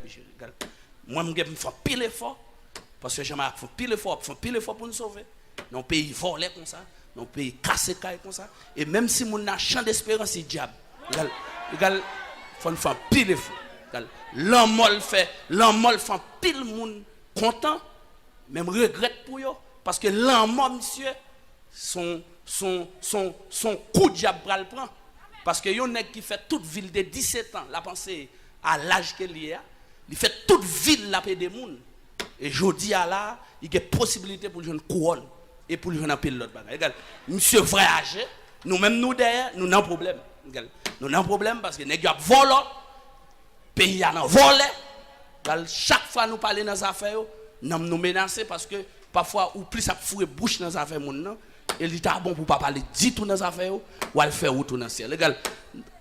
obligé. Moi, je fais pile effort, parce que Jean-Marc fait pile effort pour nous sauver. Dans pays volé comme ça, dans pays cassé comme ça. Et même si mon a champ d'espérance, c'est diable. Il faut faire pile effort. L'homme fait pile monde content, même regrette pour eux. Parce que l'homme, monsieur, son coup de diable le prend. Parce que yon qui fait toute ville de 17 ans, la pensée à l'âge qu'elle y a, il fait toute ville la paix des monde. Et je dis à là, il y a possibilité pour une couronne et pour lui appeler l'autre bagage. Monsieur voyager, nous-mêmes nous derrière, nous avons un problème. Nous avons un problème parce que nous avons volé, pays a volé. Chaque fois nous parlons dans les affaires, nous menacer parce que parfois, ou plus ça fourre bouche dans les affaires, et il est bon pour ne pas parler du tout dans les affaires, ou aller faire tout dans le ciel.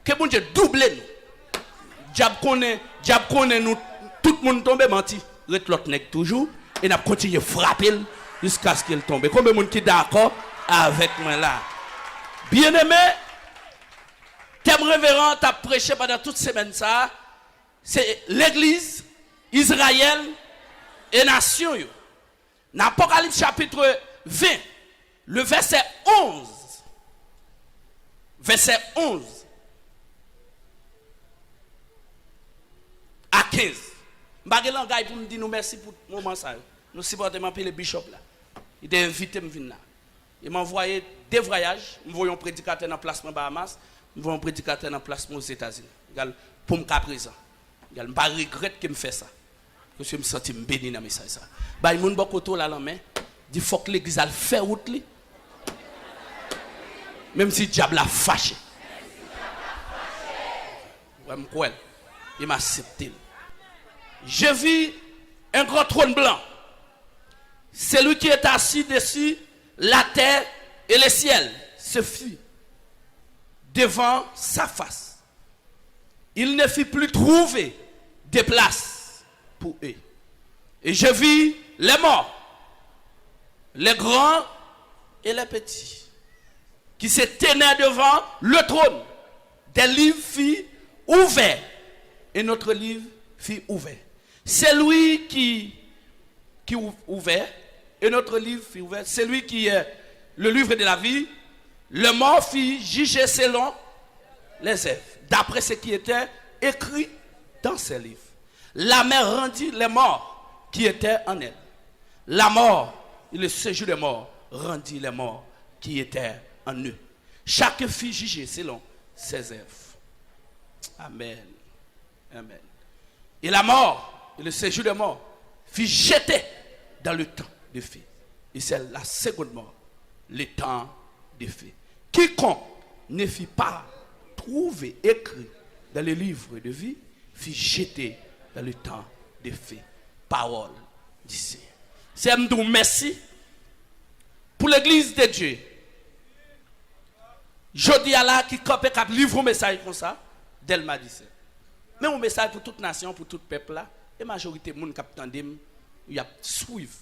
Que bon Dieu double nous. Diable connaît nous, tout le monde tombe menti. L'autre n'est toujours, et n'a continué à frapper jusqu'à ce qu'il tombe. Combien de monde qui est d'accord avec moi là? Bien aimé, thème révérend, tu as prêché pendant toute semaine ça, c'est l'église, Israël et nation. Dans Apocalypse chapitre 20, le verset 11. Verset 11 à 15. Je vais pour me dire merci pour le moment. Nous supportons le bishop là. Il a invité me venir là. Il m'a envoyé des voyages. Nous voyons un prédicateur dans le placement Bahamas. Nous voyons un prédicateur dans le placement aux États-Unis. Pour me cas présent. Je ne regrette qu'il me fait ça. Je me sens béni dans le message. Il y a beaucoup là la main. Il faut que l'église a fait route. Même si le diable a fâché. Il m'a accepté. Je vis un grand trône blanc. Celui qui est assis dessus, la terre et le ciel se fit devant sa face. Il ne fit plus trouver de place pour eux. Et je vis les morts, les grands et les petits, qui se tenaient devant le trône. Des livres furent ouverts et notre livre fut ouvert. C'est lui qui ouvert et notre livre fut ouvert. C'est lui qui est le livre de la vie. Le mort fut jugé selon les œuvres, d'après ce qui était écrit dans ces livres. La mer rendit les morts qui étaient en elle. La mort et le séjour des morts rendit les morts qui étaient en eux. Chaque fut jugé selon ses œuvres. Amen. Amen. Et la mort et le séjour des morts fut jeté dans le temps de feu. Et c'est la seconde mort, le temps de feu. Quiconque ne fut pas trouvé écrit dans le livre de vie fut jeté dans le temps de feu. Parole d'ici. C'est un merci pour l'église de Dieu. Je dis à la qui capte cap livre un message comme ça, d'elle m'a dit ça. Mais un message pour toute nation, pour tout peuple là, et majorité de monde qui attendent, il a suivre.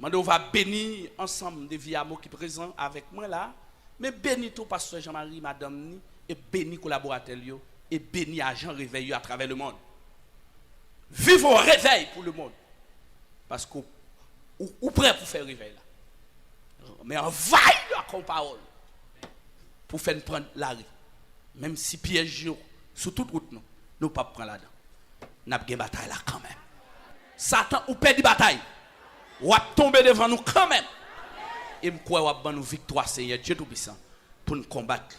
On va bénir ensemble des vies qui sont présents avec moi là, mais bénir tout pasteur Jean-Marie, madame, et bénir collaborateurs, et bénir agents réveillés à travers le monde. Vivons au réveil pour le monde. Parce que ou prêt pour faire réveil là. Mais on va comme parole pour faire prendre la rue. Même si piège sur toute route, nous ne pouvons pas prendre là-dedans. Nous avons une bataille là quand même. Satan ou perd la bataille. Ou va tomber devant nous quand même. Et je crois que nous avons victoire, Seigneur Dieu Tout-Puissant, pour nous combattre.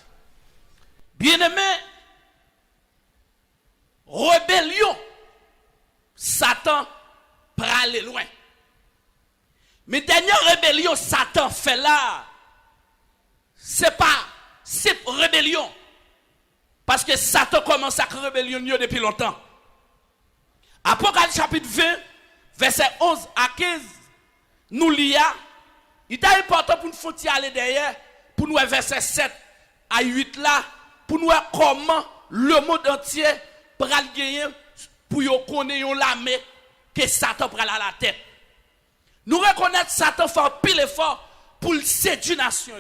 Bien-aimé, rébellion, Satan peut aller loin. Mais dernière rébellion, Satan fait là, c'est pas cette rébellion. Parce que Satan commence à rébellion depuis longtemps. Apocalypse chapitre 20, verset 11 à 15, nous lisons. Il est important pour nous faire aller derrière, pour nous verset 7 à 8 là, pour nous voir comment le monde entier peut gagner pour connaître l'armée que Satan prend à la tête. Nous reconnaissons Satan fait pile effort pour séduire la nation,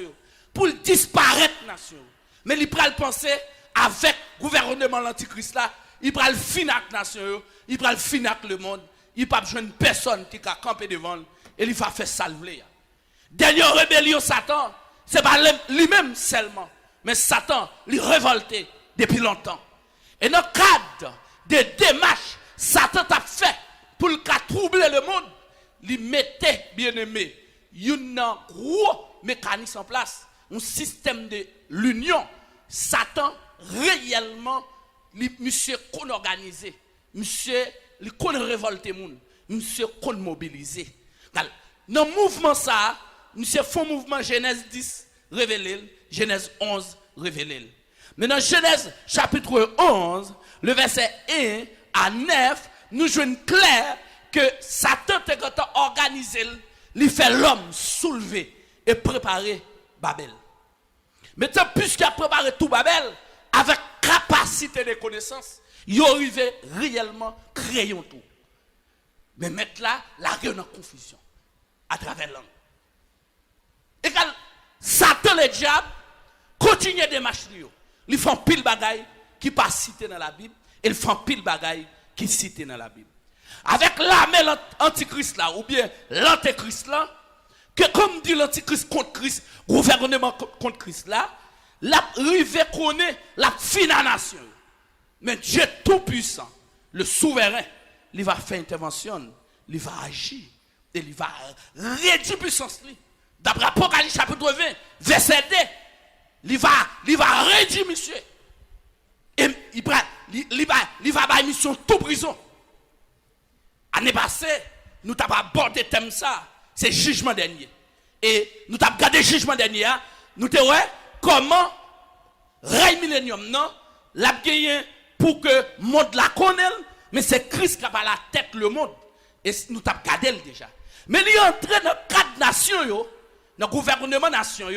pour disparaître la nation. Mais il prend le penser avec le gouvernement de l'Antichrist là, il va le finir avec la nation, il va le finir avec le monde, il va besoin de personne qui va camper devant et il va faire salver. Dernière rébellion Satan, c'est pas lui-même seulement, mais Satan lui révolté depuis longtemps. Et dans le cadre des démarches Satan t'a fait pour le cas troubler le monde, il mettait bien aimé un gros mécanisme en place, un système de l'union. Satan réellement monsieur qu'on organisé, monsieur qu'on révolté monde, monsieur qu'on mobilisé. Dans le mouvement ça, monsieur font mouvement Genèse 10 révélé, Genèse 11 révélé. Mais dans Genèse chapitre 11, le verset 1 à 9, nous jouons clair que Satan a organisé, il fait l'homme soulever et préparer Babel. Maintenant, puisqu'il a préparé tout Babel, avec capacité de connaissance, il arrive réellement à créer un tout. Mais maintenant, la guerre en confusion à travers l'homme. Et quand Satan le diable continue de marcher, ils font pile bagaille qui pas cité dans la Bible, et ils font pile bagaille qui cité dans la Bible. Avec l'armée l'antichrist là, ou bien l'antéchrist là, que comme dit l'antichrist contre Christ, gouvernement contre Christ là, la rive connaît la finale nation. Mais Dieu tout-puissant, le souverain, il va faire intervention, il va agir, et il va réduire puissance. D'après Apocalypse chapitre 20, verset 2, il va réduire monsieur. Et il va avoir une mission tout prison. Année passée, nous avons abordé le thème ça, c'est jugement dernier. Et nous avons regardé le jugement dernier, nous avons vu comment Règne Millennium, non, l'a gagné pour que le monde la connaisse, mais c'est Christ qui a la tête le monde. Et nous avons regardé déjà. Mais il est entré dans 4 nations, dans le gouvernement nation,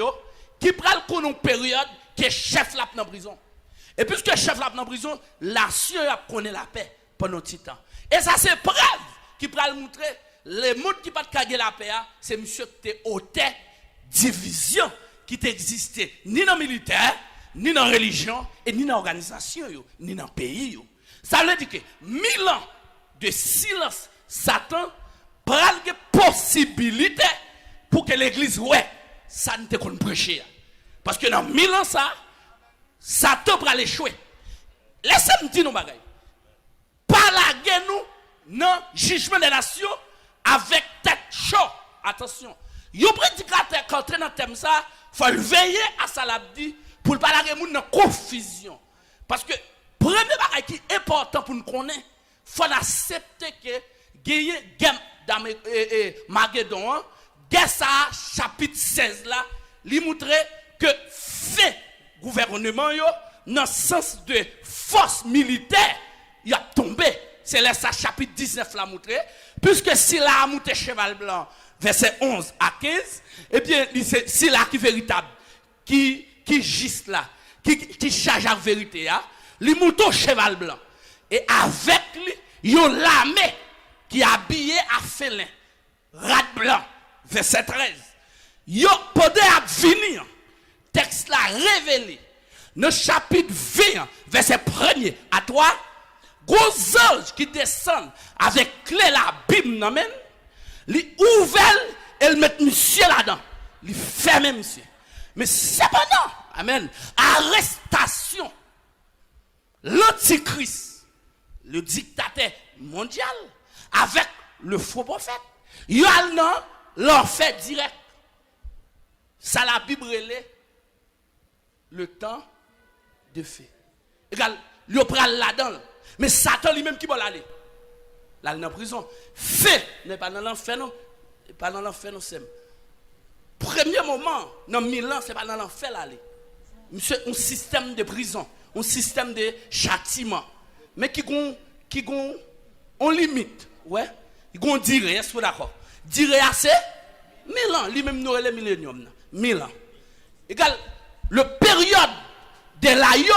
qui prend une période qui est chef là dans la prison. Et puisque chef là dans la prison, la nation a connu la paix pendant un petit temps. Et ça, c'est preuve qui peut le montrer. Les mots qui ne pas la paix, c'est monsieur qui était ôté division qui n'existait ni dans le militaire, ni dans la religion, et ni dans l'organisation, ni dans le pays. Ça veut dire que 1000 ans de silence, Satan prend la possibilité pour que l'église, ouais, ça ne te qu'on prêcher. Parce que dans 1000 ans, ça, Satan prend l'échouer. Laissez-moi dire nos bagailles. Pas la guerre nous dans le jugement des nations avec tête chaud. Attention. Yo prédicateur quand entré dans le thème ça, faut le veiller à ça l'a dit pour pas la guerre dans confusion. Parce que premier bagage qui est important pour nous connaître, faut accepter que gagner Magédon, guerre ça chapitre 16 là, lui montrer que fait gouvernement yo dans le sens de force militaire, il a tombé. C'est là ça chapitre 19 la montré, puisque si la a monté cheval blanc verset 11 à 15, eh bien c'est là qui véritable qui juste là, qui charge la vérité là, lui monte au cheval blanc et avec lui yo l'armée qui habillé à félin rat blanc verset 13. Yo podé à venir texte là révélé dans chapitre 20 verset 1er à 3. Gros anges qui descendent avec clé la Bible dans même, ils ouvrent et ils mettent monsieur là-dedans. Ils ferment monsieur. Mais cependant, amen, arrestation, l'antichrist, le dictateur mondial, avec le faux prophète, il y a l'enfer direct. Ça la Bible relève le temps de feu. Regarde, il prend là-dedans. Mais Satan lui-même qui va aller. Là, il est en prison. Fait, n'est pas dans l'enfer, non. Pas dans l'enfer, non, c'est. Premier moment, dans 1000 ans, c'est pas dans l'enfer, là. C'est un système de prison, un système de châtiment. Mais qui gon, on limite. Ouais. Il gon dire, est-ce que vous d'accord? Dire assez 1000 ans, lui-même nous les millénium. 1000 ans. Égal, le période de l'aïo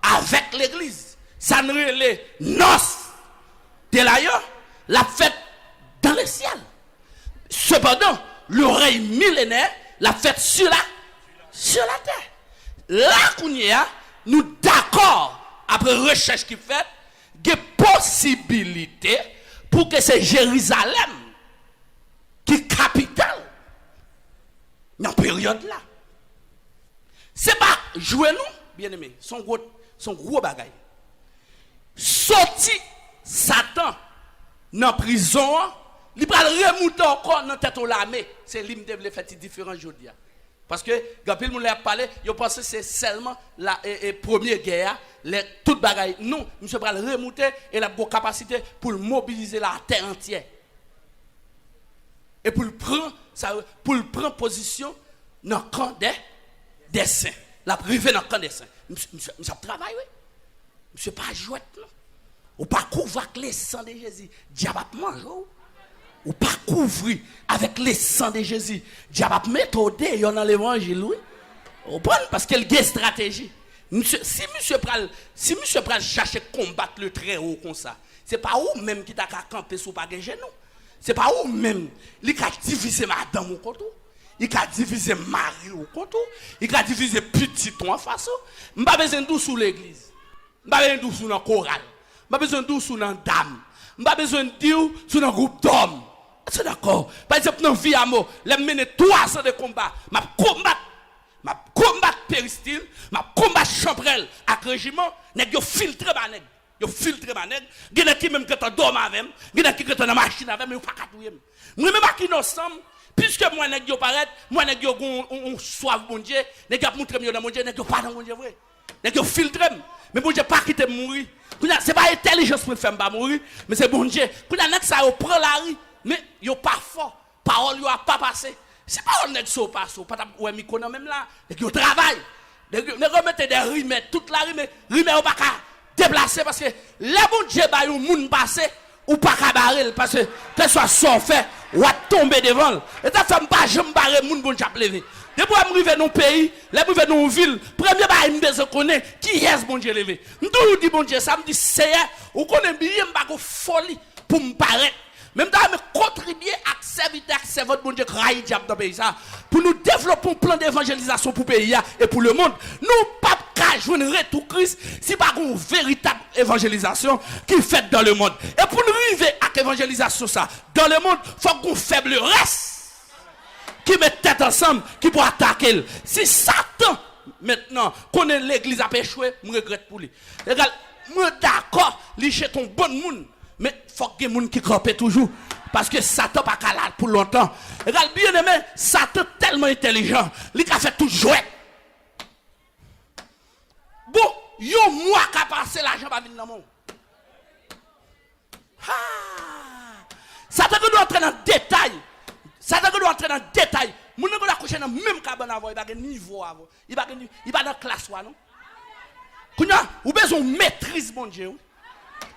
avec l'église. Ça ne les noces de l'ailleurs, la fête dans le ciel. Cependant, le règne millénaire, la fête sur la terre. Là, nous d'accord, après recherche qui fait, il y a possibilité pour que c'est Jérusalem qui est capitale dans la période là. C'est pas jouer nous, bien aimé, son gros bagaille. Sorti Satan dans la prison, il va remonter encore dans la tête de l'armée. C'est lui qui devait faire différents aujourd'hui. Parce que, quand il m'a parlé, il pense que c'est seulement la première guerre, toute bagaille. Non, monsieur va remonter et la capacité pour mobiliser la terre entière. Et pour prendre position dans le camp des saints. La privée dans le camp des saints. Monsieur travaille, oui. Monsieur pas jouet, non. Ou pas couvrir avec les sangs de Jésus. Diable mange. Ou pas couvrir avec les sangs de Jésus. Diable méthode dans l'évangile, oui. Vous comprenez? Parce qu'il y a une stratégie. Si monsieur pral chercher combattre le très haut comme ça, c'est pas vous même qui t'a campé sous pas genou. C'est pas vous même qui a divisé madame au compte. Il a divisé mari au compte. Il a divisé petit en face. Je pas besoin de sous l'église. Je pas besoin de sous dans chorale. Je pas besoin de sous dans dame. Je pas besoin de dire sous dans groupe d'hommes. C'est d'accord. Par exemple dans vie à moi, les mener 3 ans de combat, m'a combattre Péristyle, m'a combattre Chambrel avec régiment, nèg yo filtré ba nèg. Yo filtré ba nèg, gène qui même que t'en dorme avec, gène qui que t'en machine avec, mais yo pas katouyer. Moi même pas qui ensemble, puisque moi nèg yo paraît, moi nèg yo on soif bon Dieu, nèg yo montre mieux dans mon Dieu, nèg yo pas dans mon Dieu vrai. Nèg yo filtré, mais bon Dieu pas quitter mourir. C'est pas intelligence pour faire pas mourir, mais c'est bon Dieu. Quand nèg ça yo prend la rue, mais yo pas fort, parole yo a pas passé. C'est pas on nèg so pas so, pas ouais micro même là, nèg yo travail. Nèg remettre des rimes toute la rime ou pas ka déplacer parce que les bon Dieu ba yon moun passer ou pas ka barrer parce que que soit son fait ou tomber devant. Et ça fait pas jamais barrer moun bon Dieu lever. Depuis que je suis dans un pays, je suis dans une ville, premier bail me besoin connaître qui est bon Dieu levé. M'dou dit bon Dieu ça me dit c'est ou connaît bien m'pa go folie pour me paraître. Même dans me contribuer à servir votre bon Dieu raï diable dans le pays ça pour nous développer un plan d'évangélisation pour le pays et pour le monde. Nous pas qu'à jouer retour Christ si pas une véritable évangélisation qui fait dans le monde. Et pour nous arriver à l'évangélisation ça dans le monde, faut qu'on faible reste. Qui met tête ensemble, qui peut attaquer. Si Satan, maintenant, connaît l'église a échoué, je regrette pour lui. Regarde, moi d'accord, il est ton bon monde, mais il faut que les gens qui campent toujours. Parce que Satan pas calade pour longtemps. Regarde, bien aimé, Satan tellement intelligent, il a fait tout jouer. Bon, yo moi qui a passé l'argent va venir dans mon. Satan doit entrer dans le détail. Ça doit entrer dans le détail. Mon ne doit coucher dans le même cabane avant, il va avoir niveau avant. Il va dans la classe non. Kounya, ou besoin maîtrise mon Dieu.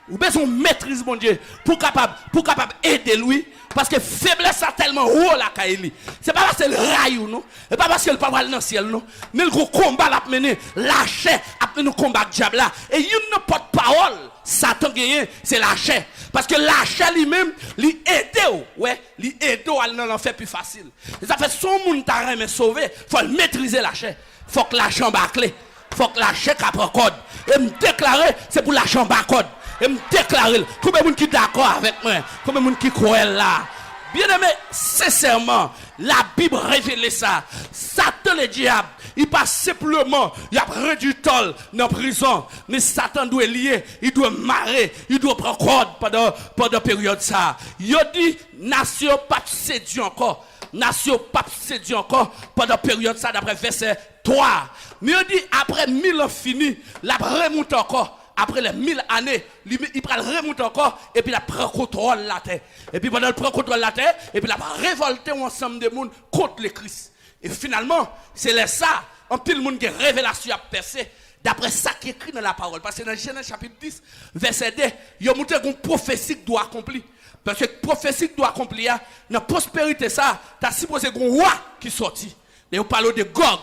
Ou besoin maîtrise mon Dieu pour capable aider lui parce que faiblesse a tellement haut la Kaili. C'est pas parce que le raille non, c'est pas parce que le pas dans le ciel non, mais le gros combat l'a mené, lâcher a mené combat diable là et il ne porte parole. Satan gagne, c'est lâcher. Parce que lâcher lui-même, lui aide, ouais, lui aide à l'enfer plus facile. Ça fait son monde t'a mais sauver, faut le maîtriser lâcher. Faut que l'argent bâclé, faut que lâcher capre code. Et me déclarer, c'est pour l'argent bas-code. Et me déclarer, combien de monde qui d'accord avec moi, combien de monde qui croit là. Bien aimé, sincèrement, la Bible révèle ça. Satan le diable, il passe simplement, il a pris du temps dans la prison. Mais Satan doit lier, il doit marrer, il doit prendre corde pendant la période ça. Il dit, nation pas séduit encore. Nation pas séduit encore pendant la période ça, d'après verset 3. Mais il dit, après 1000 ans fini, la remonte encore. Après les 1000 années, il prend remonte encore et puis il prend contrôle de la terre. Et puis pendant il prend contrôle de la terre, et puis il a révolté ensemble de monde contre le Christ. Et finalement, c'est là ça, un petit monde qui révélation a percé. D'après ça qui est écrit dans la parole. Parce que dans Genèse chapitre 10, verset 2, il y a montré qu'une prophétie qui doit accomplir. Parce que prophétie qui doit accomplir, dans la prospérité, ça, tu as supposé qu'un roi qui sortit. Et on parle de Gog.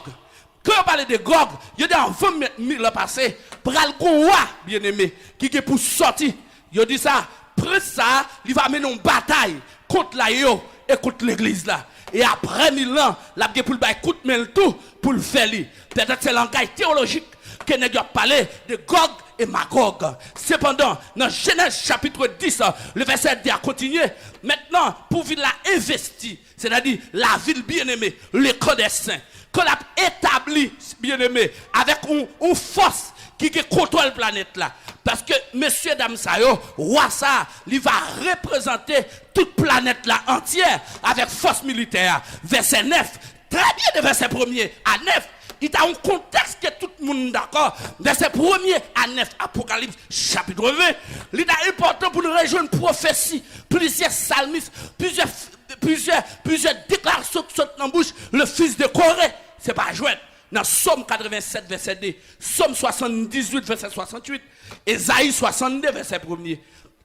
Quand on parle de Gog, il y a dans 20 000 ans passés, pral roi bien aimé, qui est pour sortir. Il dit ça, prince ça, il va mener une bataille contre la yo et contre l'église là. Et après 1000 ans, la pour le bail coûte mais tout pour le faire. Peut-être c'est le langage théologique que nous avons parlé de Gog et Magog. Cependant, dans Genèse chapitre 10, le verset 10 a continué. Maintenant, pour ville la investie, c'est-à-dire la ville bien-aimée, le camp des saints, qu'on a établi, bien-aimé, avec une force qui contrôle la planète là. Parce que monsieur dame Sayo, roi ça, il va représenter toute planète là entière avec force militaire. Verset 9, très bien de verset 1er à 9. Il y a un contexte que tout le monde d'accord. Verset 1er à 9, Apocalypse chapitre 20. Il est important pour nous rejoindre une prophétie, plusieurs psalmistes, plusieurs déclarations qui sont dans la bouche. Le fils de Corée, c'est pas jouet. Dans Somme 87, verset 2, Somme 78, verset 68, Esaïe 62, verset 1er.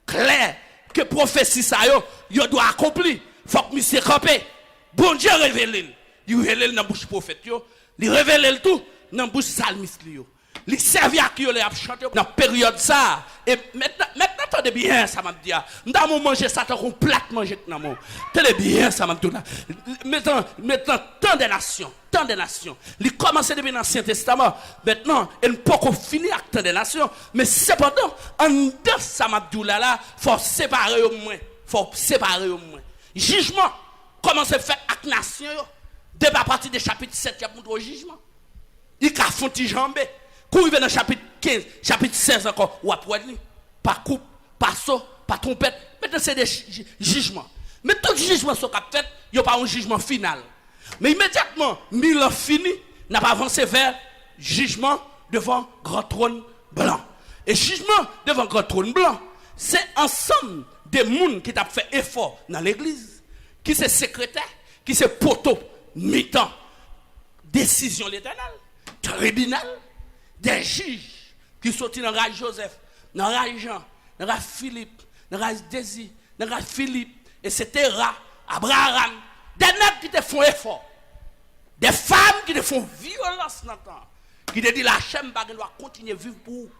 Clair que prophétie ça yo doit accomplir. Faut que monsieur camper. Bon Dieu révèle. Il révèle dans la bouche prophète yo. Il révèle tout dans la bouche psalmiste yo. Il servi à qui yo les a chanté dans période ça. Et maintenant attendez bien ça m'a dit. M'da manger ça tant qu'on plate manger dans mon. Tenez bien ça m'a dit là. Maintenant tant de nations. Il commence depuis l'Ancien Testament. Maintenant, il ne peut pas finir avec tant de nations, mais cependant en dedans ça m'a dit là, faut séparer au moins. Jugement comment se fait avec nation yo. Dès à partir du chapitre 7, il y a pour le jugement. Il y a font jambé. Quand il vient dans le chapitre 15, chapitre 16 encore, ou après lui, par coupe, par saut, par trompette. Maintenant, c'est des jugements. Mais tout jugement sont fait, il n'y a pas un jugement final. Mais immédiatement, 1000 ans fini, n'a pas avancé vers jugement devant grand trône blanc. Et jugement devant grand trône blanc, c'est ensemble des gens qui ont fait effort dans l'église, qui sont secrétaires, qui sont poteaux, mi-temps, décision l'éternel, tribunal, des juges qui sont dans la Joseph, dans la Jean, dans la Philippe, dans la Désir, dans la Philippe, etc. Abraham, des nègres qui te font effort, des femmes qui te font violence dans le temps, qui te disent la chaîne doit continuer à vivre pour vous.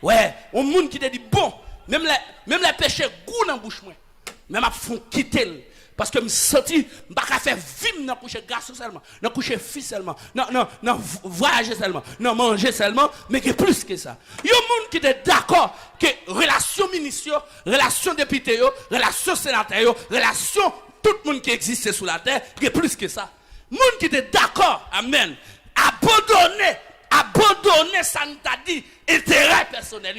Ouais, un monde qui te dit bon, même les péchés goût dans la bouche, même ils font quitter. Parce que je me sens, je ne peux pas faire vivre dans le coucher garçon seulement, dans le coucher fille seulement, dans voyager seulement, dans manger seulement, mais que plus que ça. Il y a des gens qui sont d'accord que relation ministre, relation député, relation sénateur, relation tout le monde qui existe sur la terre, que plus que ça. Les gens qui sont d'accord, amen, abandonner ça nous t'a dit, intérêt personnel.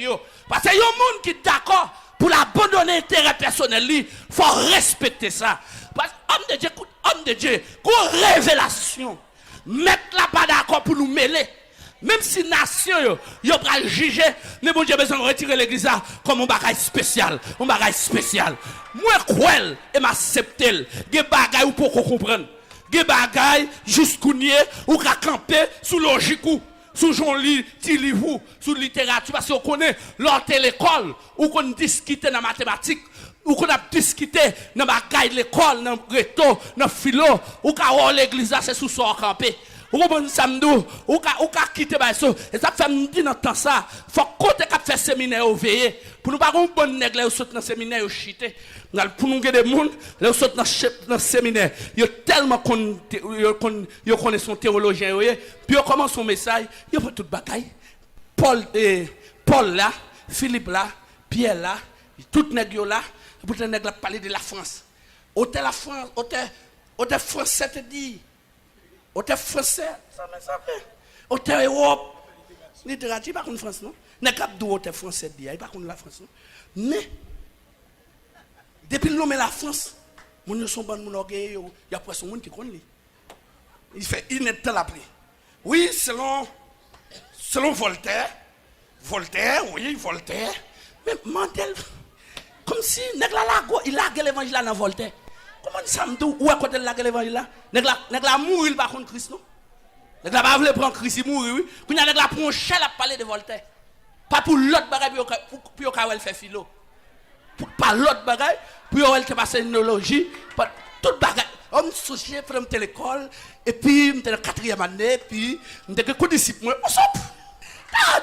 Parce qu'il y a des gens qui sont d'accord. Pour l'abandonner intérêt personnel, il faut respecter ça. Parce que homme de Dieu, révélation, mettre-la pas d'accord pour nous mêler. Même si nation, il va juger, mais bon Dieu besoin de retirer l'église comme un bagage spécial. Moi, cruel, et m'accepter. Des bagages pour qu'on comprenne. Des bagages jusqu'où ou qu'à camper sous logique. Sous Jean-Lit, Tilivou, sous littérature, parce qu'on connaît l'autre l'école, ou qu'on discute dans la mathématique, ou qu'on a discuté dans la bagaille de l'école, dans le réto, dans le philo, ou qu'on l'église, c'est sous son campé. Ou qu'on samedi, ou qu'on quitte ça. Et ça fait me dire dans temps ça, faut qu'on fait séminaire au veillé. Pour nous pas un bon nègre, là, saute dans le séminaire, au chité. Pour nous des gens, là, saute dans le séminaire. Il y a tellement qu'on connaît son théologien, puis on commence son message, il y a pas tout bagaille. Paul là, Philippe là, Pierre là, tout nègre là, pour les nègres parler de la France. Hôtel la France, hôtel français te dit. Hôtel français, ça me hôtel Europe. Littérature, pas contre France, non? N'est pas de hôtel français, il pas contre la France, non? Mais, depuis l'homme et la France, mon son bon, mon orgueil, il y a presque un monde qui connaît. Il fait inepte l'appli. Oui, selon Voltaire, oui, Voltaire, mais Mandel, comme si, il a l'évangile dans Voltaire. Comment ça me dit où est côté de l'évangile là? Nèg la mourir par contre Christ non? Nèg la pas veut prendre Christ il mourir oui. Quand nèg la prend chel à parler de Voltaire. Pas pour l'autre bagaille pour elle faire philo. Pas l'autre bagaille pour elle te passer une théologie, pas toute bagaille. Homme socié from l'école et puis m'était en 4e année puis m'était que disciple moi. On s'en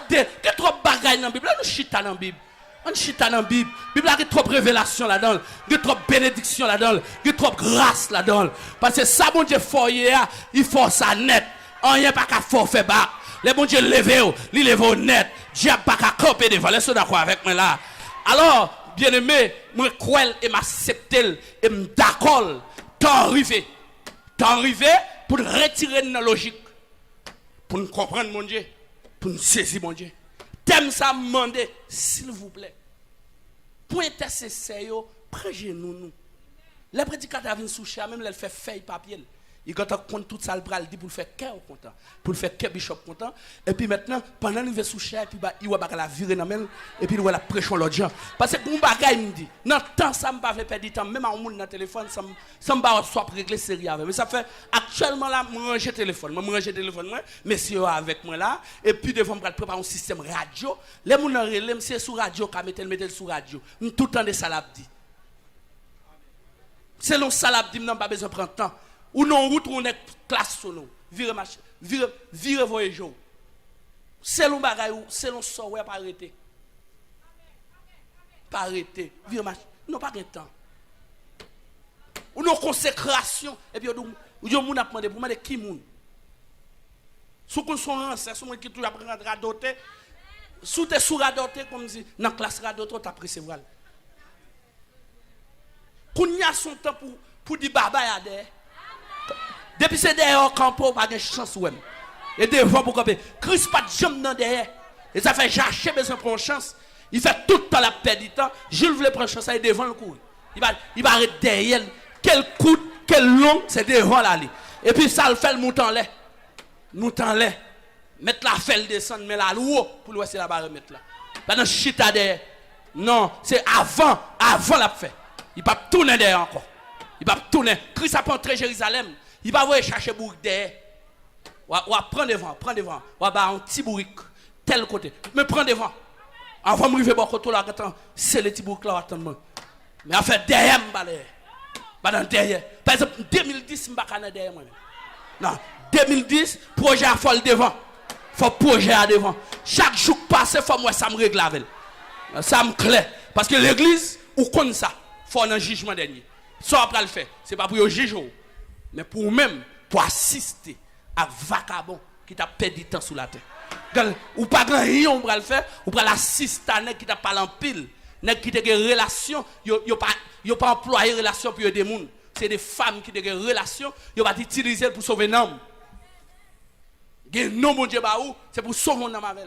que trop bagaille dans la Bible, nous chita dans la Bible. On chita dans la Bible. La Bible a trop de révélation là-dedans. Il y a trop de bénédiction là-dedans. Il y a trop de grâce là-dedans. Parce que ça, mon Dieu, il faut ça net. On n'y a pas qu'à faire bas. Les bon Dieu levé, il levé net. Diable pas qu'à camper devant. Laissez d'accord avec moi là. Alors, bien aimé, moi crois et m'accepter et me d'accord. T'en arrivé pour retirer dans la logique. Pour nous comprendre mon Dieu. Pour nous saisir mon Dieu. T'aimes ça me demander, s'il vous plaît. Pour intercesser, prêchez nous. Les prédicateurs viennent sous cher, même les fait feuille papier. Il quand on tout ça le bras, il dit pour le faire cœur content, pour le faire cœur bishop content. Et puis maintenant, pendant qu'il va sous cher, puis il va la virer dans main et puis il va la prêcher l'autre gens. Parce que mon bagage me dit, non temps ça me pas fait perdre du temps, même à un monde dans le téléphone, ça me pas soit régler série avec. Mais ça fait actuellement là, moi ranger téléphone, moi, messieurs avec moi là, et puis devant me préparer un système radio. Les gens relève c'est sur radio qu'a mettre sur radio. Tout le temps de ça l'a dit. Selon ça l'a dit, n'a pas besoin de prendre temps. Ou non route on est classe sur nous vire voyage selon bagaille selon ça ouais pas arrêter vire marche non pas de temps ou non consécration et puis yo moun a demandé pour demander qui moun sous qu'on son ancêtre sous qui tout apprendre radoter sous tes sous radoter comme dit dans classe radoter tu as recevoir qu'on y a son temps pour dire baba ya derrière. Depuis c'est derrière campo pas de chance ouais. Et devant pour camper. Christ pas de jambe dans derrière. Et ça fait chercher besoin prendre chance. Il fait tout le temps la perte du temps. Jules voulait prendre chance, il est devant le coup. Il va arrêter derrière. Quel coup, quel long, c'est devant là. Et puis ça le fait le mouton là. Mouton là. Mettre la felle descendre, mais là haut pour le c'est la barre mettre là. Pendant chita derrière. Non, c'est avant la fait. Il va tourner derrière encore. Il va tourner. Christ a entré Jérusalem. Il va aller chercher bourrique derrière. Ou prendre devant. Ou va un petit bourrique tel côté. Mais prends devant. Avant de m'arriver beaucoup là, c'est le petit bourrique là attendre. Mais en fait derrière me derrière. Par exemple 2010 me pas derrière moi. Non, 2010 projet à folle devant. Faut projet à devant. Chaque jour passé faut moi ça me règle avec. Ça me clair parce que l'église ou comme ça, faut un jugement dernier. Ça après le faire, c'est pas pour le juger. Mais pour même, pour assister à vagabond qui t'a perdu du temps sur la terre. Ou pas grand rien on va le faire, ou pas l'assister à qui t'a parlé en pile, nèg qui t'a des relations, yo pas employé relation pour des monde, c'est des femmes qui t'a des relations, yo va utiliser pour sauver l'homme. Gen non mon Dieu ba ou, c'est pour sauver mon âme avec.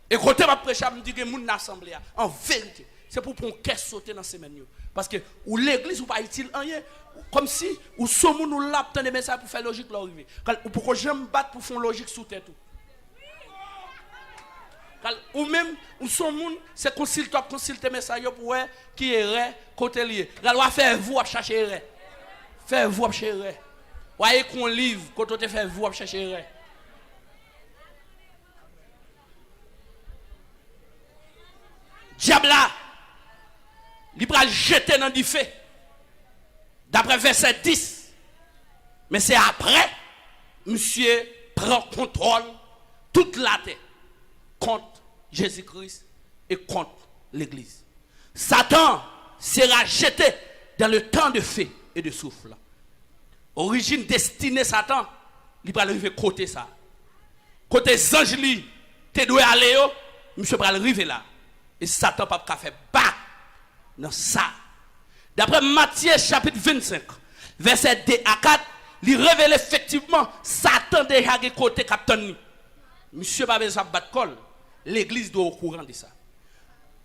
Et côté ma prêcher me dit que moun assemblée en vérité, c'est pour prendre caisse sauter dans ces menus. Parce que ou l'église ou pas utile rien comme si ou sommes nous là pour des messages pour faire logique là arriver ou pourquoi j'aime battre pour faire logique sous tête ou même ou sommes c'est consulter message pour qui est côté lié va faire vous à chercher faire vous à chercher voyez qu'on livre quand on te fait vous à chercher diable là il va le jeter dans du feu. D'après verset 10. Mais c'est après, monsieur prend contrôle toute la terre contre Jésus-Christ et contre l'Église. Satan sera jeté dans le temps de feu et de souffle. Origine destinée Satan, il va arriver côté ça. Côté ange li, tu dois aller, monsieur va arriver là. Et Satan pas faire bac. Dans ça. D'après Matthieu chapitre 25, verset 2 à 4, il révèle effectivement Satan déjà de côté capitaine. Monsieur pas besoin de battre col. L'église doit au courant de ça.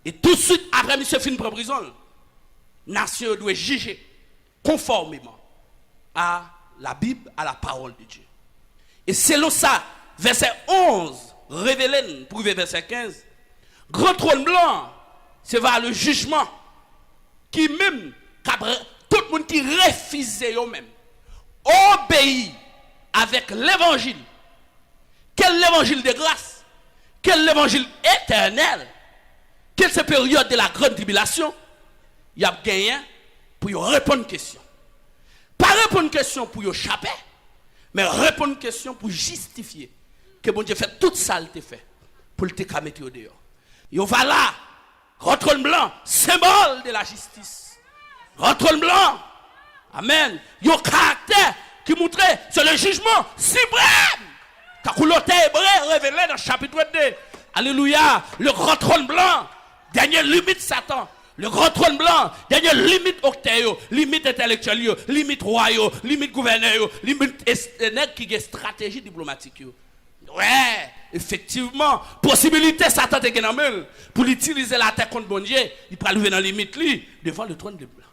Et tout de suite après monsieur fin de prison, nation doit juger conformément à la Bible, à la parole de Dieu. Et selon ça, verset 11 révélé pour verset 15, grand trône blanc, c'est vers le jugement qui même, tout le monde qui refuse eux-mêmes, obéit avec l'évangile. Quel l'évangile de grâce? Quel l'évangile éternel? Quelle cette période de la grande tribulation? Il y a gagné pour y répondre à une question. Pas répondre à une question pour y échapper, mais répondre à une question pour justifier que bon Dieu fait toute ça, il fait pour le mettre au dehors. Yo va là. Rentrôle blanc, symbole de la justice. Rentrôle blanc. Amen. Yon caractère qui montrait, c'est le jugement suprême l'auteur hébreu révélé dans le chapitre 2. Alléluia. Le grand trône blanc. Dernière limite Satan. Le grand trône blanc. Dernière limite octéo. Limite intellectuelle. Limite royaux. Limite gouverneur. Limite qui est stratégie diplomatique. Ouais, effectivement. Possibilité Satan te gagne pour utiliser la terre contre bon Dieu. Il peut arriver dans la limite lui devant le trône de blanc.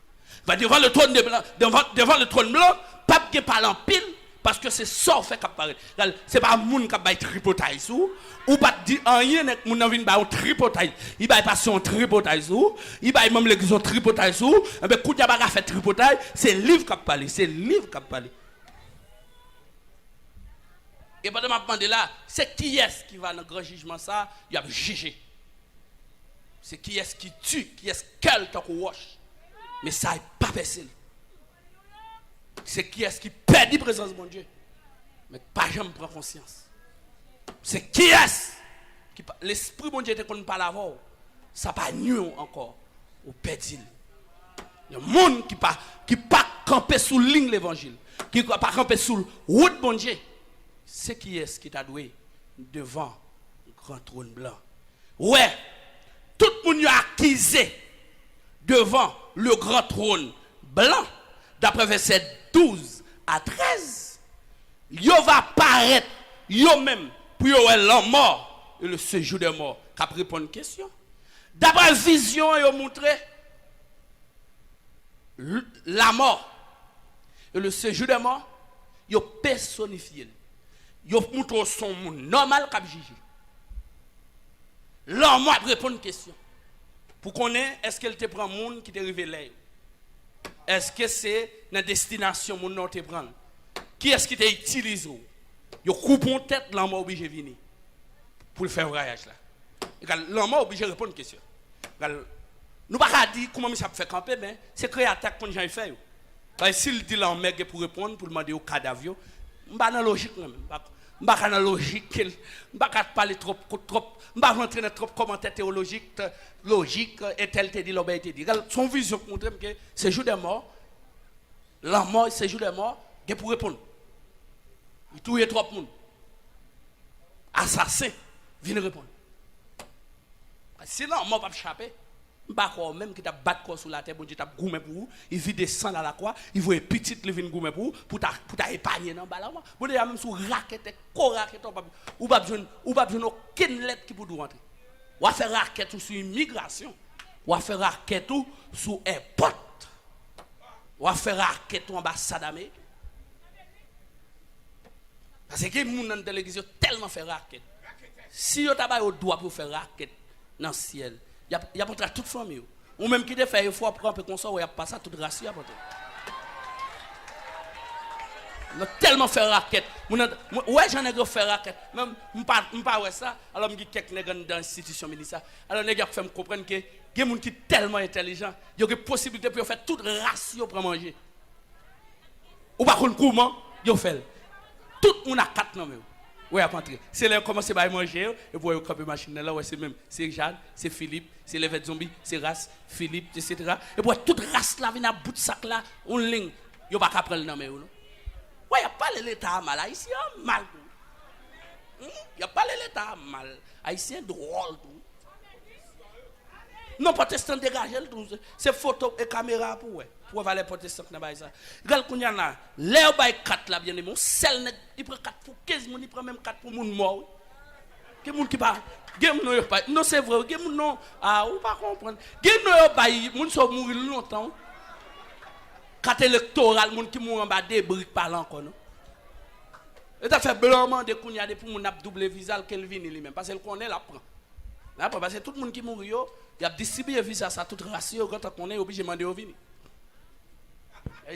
Va devant le trône de blanc. Devant le trône blanc. Pas qui parle en pile. Parce que c'est ça fait qu'apparaît. C'est pas un monde qui va tripoter sous ou pas dire rien nek moun nan vinn ba un tripoter. Il va passer un tripoter sous, il va même l'église tripoter sous, et ben kou dia ba fait tripoter, c'est livre qui parler, c'est livre qui parler. Et pendant m'a demandé là, c'est qui est-ce qui va dans le grand jugement ça, il a jugé. C'est qui est-ce qui tue, qui est-ce quel tant qu'on wash. Mais ça est pas facile. C'est qui est-ce qui perd la présence de mon Dieu. Mais pas jamais prendre conscience. C'est qui est-ce qui l'esprit de mon Dieu te connaît pas l'avant. Ça pas nu encore. Ou perdil. Il y a un monde qui pas camper sous ligne l'évangile, qui pas camper sous route de mon Dieu. C'est qui est-ce qui t'a doué devant le grand trône blanc. Ouais. Tout le monde a accusé devant le grand trône blanc. D'après verset 12 à 13, yo va paraître, yo même, pour yo l'homme mort et le séjour des morts. Qu'a répondre une question. D'après vision, yo montré la mort et le séjour des morts, yo personnifié. Yo montre son monde normal qu'a jugé. L'homme mort répond une question. Pour connaître, est-ce qu'elle te prend monde qui te révèle? Est-ce que c'est la destination mon nom te prendre? Qui est-ce qui t'a utilisé? Yo coupe en tête l'homme obligé venir pour le faire voyage là. L'homme obligé répondre une question. Nous pas dire comment ça fait camper mais c'est créateur qu'on j'ai fait. Parce que s'il dit l'homme pour répondre pour demander au cadavre, on pas dans logique même. On pas dans logique, on pas parler trop on pas rentrer dans trop commentaires théologiques logique et tel te dit l'obé te dit. Son vision montre que c'est jour des morts. La mort c'est jour des morts, il pour répondre. Il touille trop monde. Assassin vient répondre. Sinon mort pas échapper. Pas même qui t'a battu corps sur la terre, bon Dieu t'a goumé pour vous, il vit descendre à la croix, il voit petite le vin goumé pour ta épargner dans balle. Bon Dieu même sous raquette, co-raquette ou pas besoin aucune lettre qui pour nous rentrer. Ou faire raquette sur immigration, ou faire raquette sur airport. Ou faire raquette sur ambassade américaine. Parce que les gens dans l'église tellement fait raquette. Si vous avez le droit pour faire raquette dans le ciel, il y a pas toute famille. Ou même qui te fait une fois prendre un peu comme ça, il y a pas ça toute race. On a tellement fait raquette. Ouais, j'en ai fait raquette. Même, je ne pas ça. Alors, je dis quelques nègres dans l'institution ministérielle. Alors, les gars fait me comprendre que les gens qui sont tellement intelligents, il y a une possibilité pour faire toute race pour manger. Ou par contre, comment ils fait. Tout le monde a 4 noms. Oui, à rentrer. C'est là qu'on commence à manger, et vous voyez camper machine là, ouais, c'est même, c'est Jeanne, c'est Philippe, c'est Levet Zombie, c'est Race, Philippe, etc. Et puis toute race là, vient à bout de sac là, on ligne, il n'y a pas qu'à prendre le nom. Oui, il n'y a pas l'État mal, haïtien mal. Il n'y a pas l'État mal, haïtien drôle. Non, protestant dégagé, c'est photo et caméra pour ouais. Pour voir les protestants qui n'ont ça. Regarde qu'on y en a, l'air by 4 là, bien aimé, celle il prend 4 pour 15 moun, il prend même 4 pour moun mort. Quel moun qui parle? Non, c'est vrai, quel moun non, ah, ou pas comprendre. Quel moun moun sont mourir longtemps. 4 électoral, moun qui mourent en bas des briques parlant encore, non? Et ça fait blanc de qu'on y a des pour moun ap double visa qu'elle vient lui-même, parce qu'elle connaît la prend. Là, parce que tout le monde qui mourut, il a distribué visa ça toute ratio quand on est obligé de demander au vini.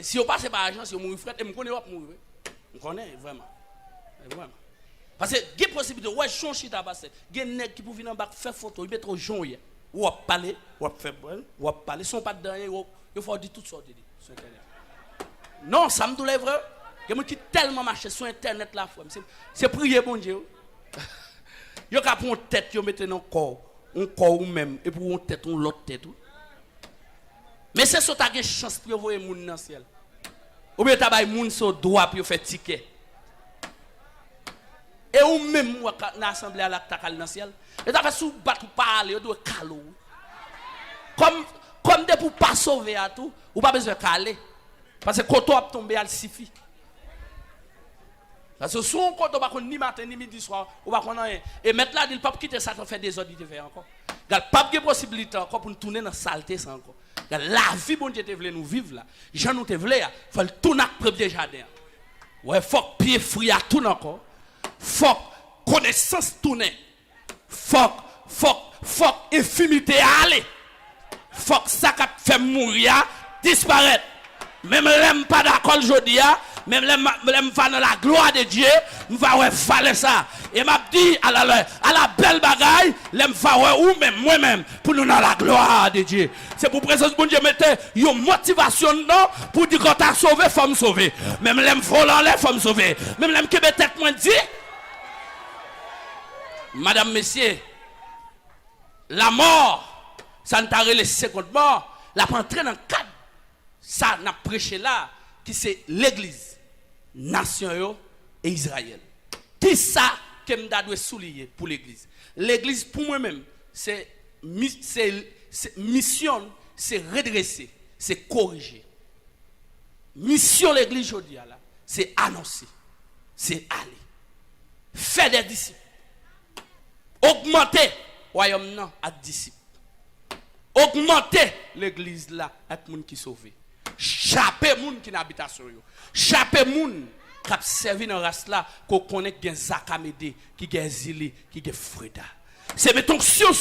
Si on passe par l'argent, si on mourit frère, on connaît pas mourir. On connaît vraiment. Vraiment. Parce que il y a possibilité ouais chon chita passer. Il y a nèg qui pour venir en bas faire photo, il mettre au jaune ou parler, ou faire ou parler, sont pas dedans, il faut dire toutes sortes de sur internet. Non, ça me doule vrai. Il y a des gens qui tellement marché sur internet là, c'est prier bon Dieu. Yo ka pour une tête, yo mette dans corps ou même et pour une tête on l'autre tête. Mais c'est ça ta chance pour voir moun dans le ciel. Ou bien ta bay moun so droit pour faire ticket. Et ou même moi dans l'assemblée à la takal dans le ciel. Et ça fait sous battre parler, doit calou. Comme de pour pas sauver à tout, ou pas besoin de caler. Parce que quand on a tombé, elle suffit. Parce que si on ne pas ni matin ni midi soir, on va rien. Et maintenant, il ne peut pas quitter ça, on fait des ordres, il fait encore. Il n'y a pas de possibilité encore pour nous tourner dans la saleté ça encore. La vie, bon Dieu, te voulait nous vivre là. Jean nous te voulait, il faut le tourner dans le jardin. Ouais, faut que pied frit à tout encore. Faut que connaissance tourne. Faut que infimité aller. Faut que ça fait mourir, disparaître. Même l'aime pas d'accord aujourd'hui, même l'aime va dans la gloire de Dieu, nous va faire ça. Et m'a dit à la belle bagaille, l'aime va ou même moi-même pour nous dans la gloire de Dieu. C'est pour présence de Dieu mettre une motivation non pour dire quand t'as sauvé, faut me sauver. Même l'aime volant les faut me sauver. Même l'aime qui tête moins dit. Madame, messieurs, la mort, ça ne t'a les secondes morts, la prend entrer dans le cadre. Ça n'a prêché là, qui c'est l'église, nation et Israël. Qui ça que je dois souligner pour l'église? L'église, pour moi-même, c'est mission, c'est redresser, c'est corriger. Mission l'église aujourd'hui, c'est annoncer, c'est aller. Faire des disciples. Augmenter le royaume à disciples. Augmenter l'église là avec les gens qui sont sauvés. Chaper les gens qui n'habitent pas sur eux. Chaper les gens qui ont servi dans la race là, qu'on connaît qui ont Zakamede, qui ont Zili, qui ont Freda. C'est mettons sur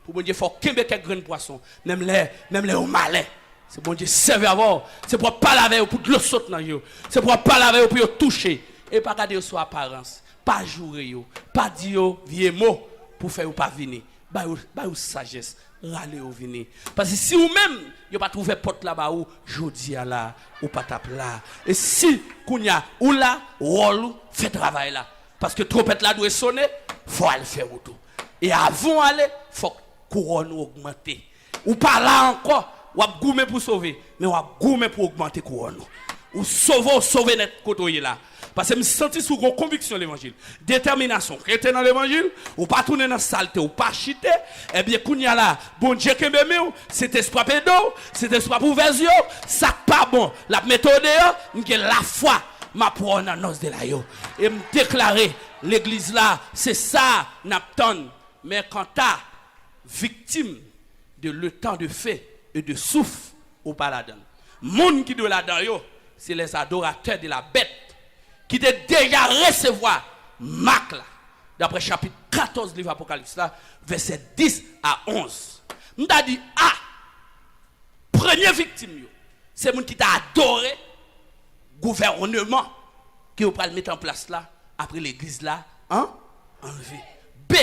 pour bon Dieu faut qu'il y ait quelques grains poisson, même les au malais. C'est bon Dieu servir avant, c'est pour pas laver pour de l'eau saute dans yo. C'est pour pas laver pour toucher et pas garder sur apparence, pas jouer yo, pas dire vieux mot pour faire ou pas venir. Ba ou sagesse. Râler au venir. Parce que si vous-même, vous pas trouvé porte là-bas ou jodi là ou pas tape là. Et si kounya ou là, rôle fait travail là. Parce que trompette là doit sonner, faut aller faire tout. Et avant aller, faut couronne augmenter. Ou pas là encore, ou a goumer pour sauver, mais ou a goumer pour augmenter couronne. Ou sauver net côté là. Parce que je me sens sous une conviction de l'évangile. Détermination. Qui était dans l'évangile, ou pas tourner dans la saleté, ou pas chiter. Eh bien, quand il y a là, bon Dieu qui m'aime, c'est espoir pédo, c'est espoir pour version, ça pas bon. La méthode, c'est la foi, ma pour dans nos de la yo. Et me déclarer, l'église là, c'est ça, n'apton. Mais quand t'as victime de le temps de fait et de souffle, ou pas là-dedans. Monde qui doit là-dedans, c'est les adorateurs de la bête. Qui te déjà recevoir Marc là, d'après chapitre 14 livre Apocalypse là, verset 10 à 11. On t'a dit, première victime, c'est moun qui t'a adoré, gouvernement, qui vous le mettre en place là, après l'église là, enlevé. B,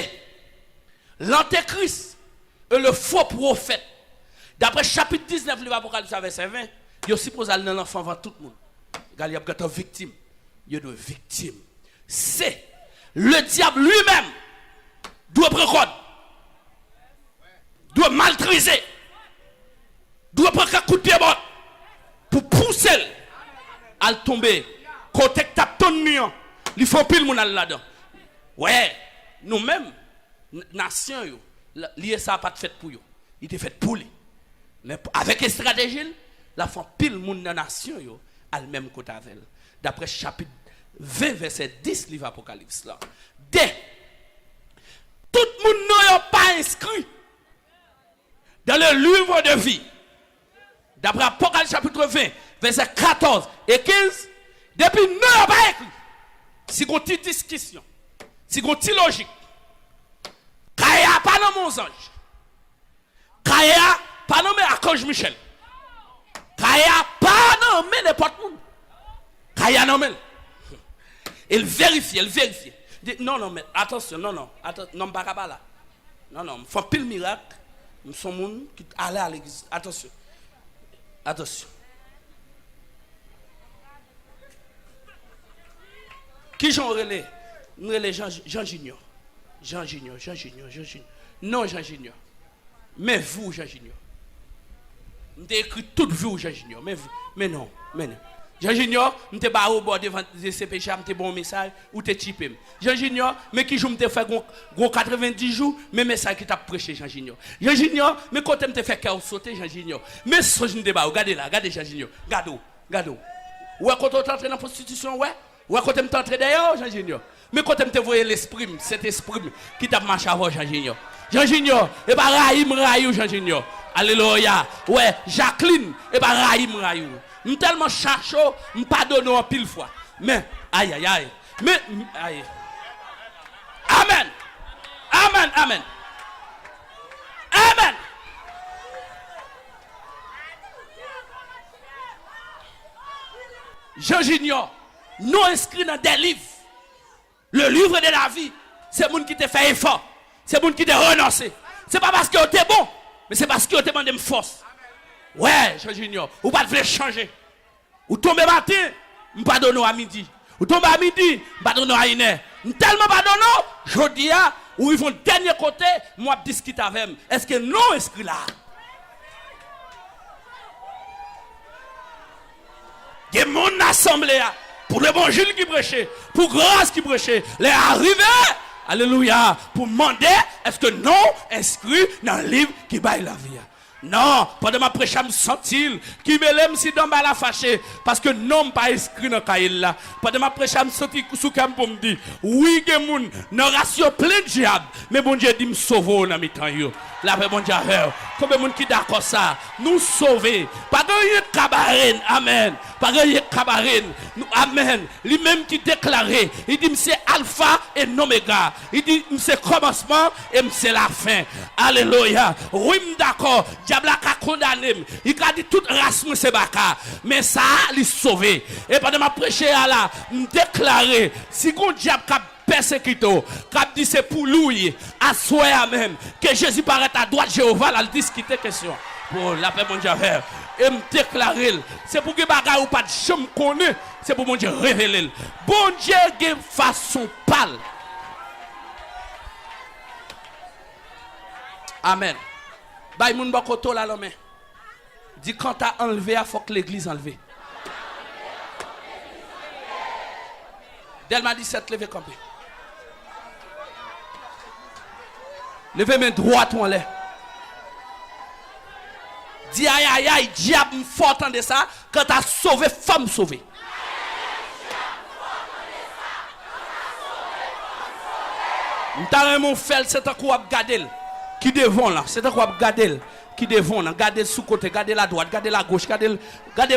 l'antéchrist et le faux prophète, d'après chapitre 19 livre Apocalypse verset 20, il aussi pose aller dans l'enfant avant tout le monde. Il y a une victime. Il y a une victime. C'est le diable lui-même doit prendre, doit maltraiser, doit prendre un coup de pied pour pousser à tomber. Côté que tape ton mien, il faut pile mon là-dedans. Ouais, nous-mêmes, nation, lié ça pas fait pour eux. Il était fait pour lui. Mais avec une stratégie, la font pile mon nation, à le même côté avec elle. D'après chapitre 20, verset 10, livre Apocalypse là. Dès tout le monde n'a pas inscrit dans le livre de vie. D'après Apocalypse chapitre 20, verset 14 et 15, depuis nous n'a pas écrit. Si vous avez une discussion, si vous avez une logique, Kaya pas nommé mon ange, Kaya pas nommé Archange Michel, Kaya pas nommé n'importe qui. Kaya nommé. Il vérifie, il vérifie. Non, non, mais attention, non, non, pas là. Non, il faut pile miracle. Nous sommes gens qui allaient à l'église. Attention. Qui j'en relais? Nous relais Jean Junior. Non, Jean Junior. Mais vous, Jean Junior. Nous avons écrit toute vous, Jean Junior. Mais non. Jean Junior, m'te ba au bord devant CPJ, m'te bon message ou te typé. Jean Junior, mais qui joue m'te fait gros 90 jours, mais message qui t'a prêché Jean Junior. Jean Junior, mais quand m'te fait cœur sauter Jean Junior. Mais ce m'te ba, regardez là, regardez Jean Junior. Regardez. Ouais quand on t'entraîne dans la prostitution, ouais quand on t'entraîne d'ailleurs Jean Junior. Mais quand m'te voyé l'esprit, cet esprit qui t'a marché avant Jean Junior. Jean Junior, et pas Raïm Jean Junior. Alléluia. Ouais, Jacqueline, et pas Raïm. Je suis tellement chacho, je ne pardonne en pile fois. Mais, aïe. Mais, aïe. Amen. Jean Junior, non inscrit dans des livres. Le livre de la vie, c'est le monde qui te fait effort. C'est le monde qui te renonce. C'est pas parce que tu es bon, mais c'est parce que tu demandé une force. Ouais, Jean Junior, ou pas de changer. Ou tomber matin, je pardonne à midi. Ou tomber à midi, je pardonne à une heure. Tellement pardonne, je dis, ou ils vont dernier côté, moi je discute avec eux. Est-ce que non inscrit là? Il y a mon assemblée pour l'évangile qui prêchait, pour grâce qui prêchait, les arrivés. Alléluia. Pour demander, est-ce que non inscrit dans le livre qui baille la vie? Non, pendant ma prêche, je me sentis qui me l'aime si dans la fâché parce que non pas inscrit dans cahier là. Pendant ma prêche, je me sentis sous cam pour me dire oui, que moun dans ratio plein de diable, mais bon Dieu dit me sauver dans mes temps yo. La paix bon Dieu combien moun qui d'accord ça, nous sauver. Pas de cabaret, amen. Pas de cabaret, amen. Lui même qui déclarait, il dit c'est alpha et oméga. Il dit c'est commencement et c'est la fin. Alléluia. Oui, d'accord. Diable a condamné. Il a dit toute race c'est baka. Mais ça il sauvé. Et pendant ma prêcher là, me déclarer si qu'on diable a persécuté, qu'a dit c'est pour lui, à soi même que Jésus paraît à droite Jéhovah là discuter question. Pour la paix mon Dieu et me déclarer c'est pour que bagarre ou pas de chambre connaît, c'est pour mon Dieu révéler. Bon Dieu gagne façon pâle. Amen. Bay moun bakoto la l'homme. Dit quand t'as enlevé, il faut que l'église enlève. Delma 17, levez campé. Levez main droite ou en l'air. Dis aïe, diable fort de ça, quand t'as sauvé, femme sauvée. M't'a mon fel, c'est un coup à garder. Qui devant là, c'est un coup à garder. Qui devant là, garder sous côté, garder la droite, garder la gauche, garder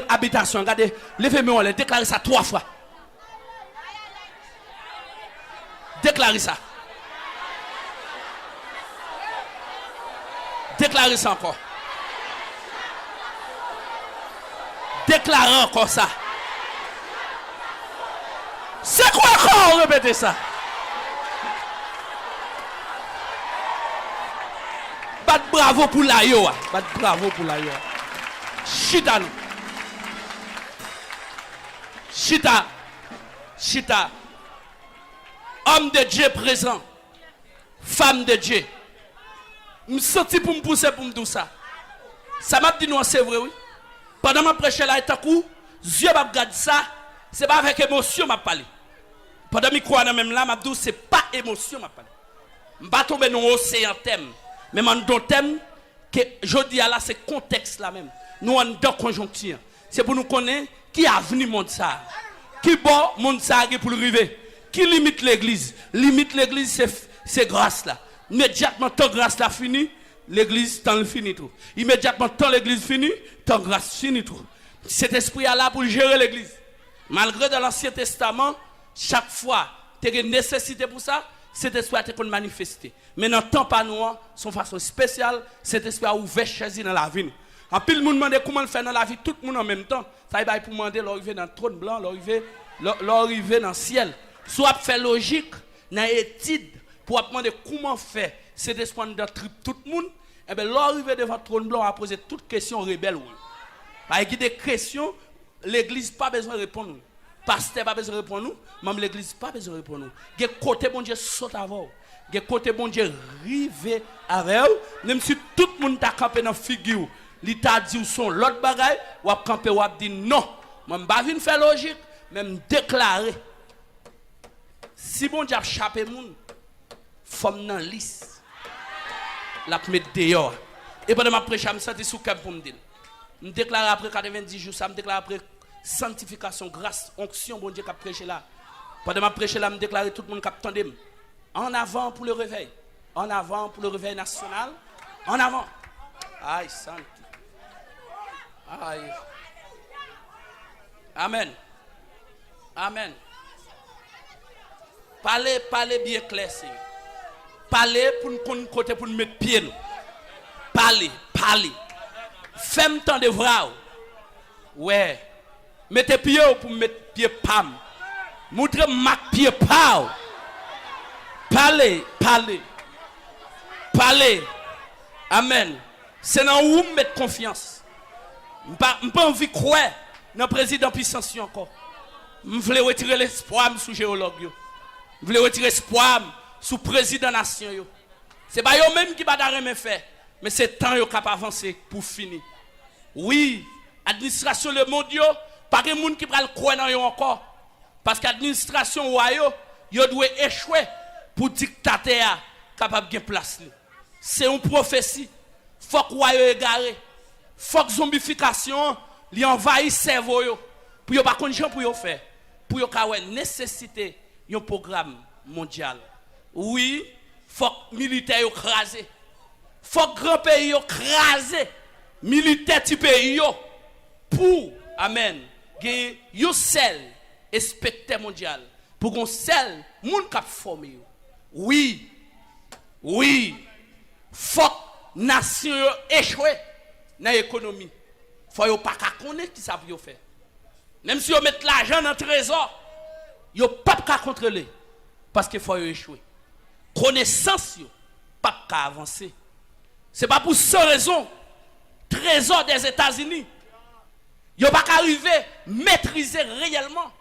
habitation, garder. Levez-moi en l'air, déclarez ça 3 fois. Déclarez ça. Déclarez ça encore. Déclarez encore ça. C'est quoi encore? Répétez ça. Bat bravo pour la yo. Bat bravo pour la yo. Chita. Homme de Dieu présent. Femme de Dieu. Je me sens pour me pousser pour me dire ça. Ça m'a dit non, c'est vrai, oui. Pendant ma prêche là, et coup, Dieu m'a regardé ça, c'est pas avec émotion m'a parlé. Pendant que je crois dans même là, m'a dit c'est pas émotion m'a parlé. Je ne vais pas tomber dans l'océan thème. Mais dans le thème, que je dis là, c'est contexte là même. Nous sommes dans conjoncture. C'est pour nous connaître qui a venu monde ça. Qui bon monde ça pour arriver. Qui limite l'église. Limite l'église, c'est grâce là. Immédiatement, tant grâce là fini, l'église tant fini tout. Immédiatement, tant l'église fini, tant grâce fini tout. Cet esprit est là pour gérer l'église. Malgré dans l'Ancien Testament, chaque fois, tu as une nécessité pour ça, cet esprit a été manifesté. Mais dans le temps pas nous, son façon spéciale, cet esprit a ouvert chez dans la vie. En plus, le monde demande comment le faire dans la vie, tout le monde en même temps. Ça va pour demander l'arrivée dans le trône blanc, l'arrivée dans le ciel. Soit faire logique, dans l'étude, pour demander comment faire cet esprit dans tout le monde. Et bien, l'arrivée devant le trône blanc a posé toutes questions rebelles. Parce qu'il y a des questions, l'église n'a pas besoin de répondre. Pasteur pas besoin de répondre, même l'église pas besoin de répondre. Il y a côté bon Dieu saute avant. Il y a côté bon Dieu rive avec vous. Même si tout le monde t'a campé dans la figure, il t'a dit son l'autre bagaille, ou a campé ou a dit non. Moi, je ne vais pas venir faire logique, mais je déclarer. Si bon Dieu a chapé moun, faut me dans liste. La mettre dehors. Et pendant ma prêche, je me sens sous cœur pour me dire. Je me déclare après 90 jours, ça me déclare après sanctification, grâce, onction, bon Dieu qui a prêché là. Pendant ma prêche là, je me déclare tout le monde qui a attendu. En avant pour le réveil. En avant pour le réveil national. En avant. Aïe, santé. Aïe. Amen. Amen. Parlez bien clair, Seigneur. Parlez pour nous côté pour nous mettre pied nous. Parlez. Fais-moi temps de vrai. Ouais. Mettez pied pour mettre pied pam. Montrez-moi pied pao. Parlez. Amen. C'est dans où me mettre confiance. Je n'ai pas envie de croire dans le président puissance encore. Je veux retirer l'espoir sous géologue. Je veux retirer l'espoir sous président nation. Ce n'est pas eux-mêmes qui va faire. Mais c'est temps qu'ils capable d'avancer pour finir. Oui, administration le monde, pas de monde qui va le croire dans eux encore. Parce que l'administration doit échouer pour dictateur capable de place. C'est une prophétie. Il faut que vous égaré. Il faut que la zombification envahisse le cerveau. Pour ne pas connaître pour faire. Pour avoir nécessité d'un programme mondial. Oui, il faut que les militaires écrasent. Il faut que les grands pays écrasent. Militaires du pays. Pour, amen, gagner un seul spectacle mondial. Pour qu'on seul monde qui formé. Oui. Faut que la nation échoue dans l'économie. Faut pas connaître qui ça veut faire. Même si on met l'argent dans le trésor, il ne peut pas contrôler. Parce qu'il faut échouer. Connaissance, pas avancer. Ce n'est pas pour cette raison. Trésor des États-Unis, il ne peut pas arriver à maîtriser réellement.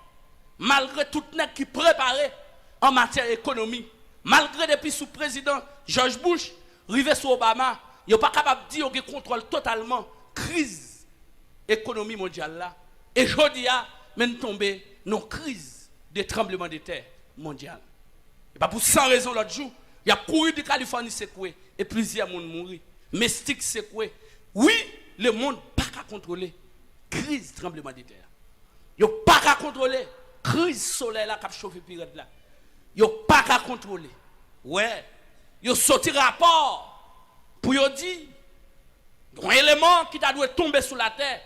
Malgré tout le monde qui préparait en matière économique. Malgré depuis sous président George Bush, arrivé sous Obama, il n'est pas capable de dire qu'il contrôle totalement la crise économique mondiale là. Et je dis, même tomber dans une crise de tremblement de terre mondial. Et pas pour sans raison l'autre jour, il y a couru de Californie secoué et plusieurs monde mourir. Mystique secoué. Oui, le monde n'a pas qu'à contrôler crise tremblement de terre. Il n'a pas qu'à contrôler crise soleil là qui a chauffé période là. Il n'a pas qu'à contrôler. Ouais. Il a sorti rapport pour dire un élément qui doit tomber sur la terre.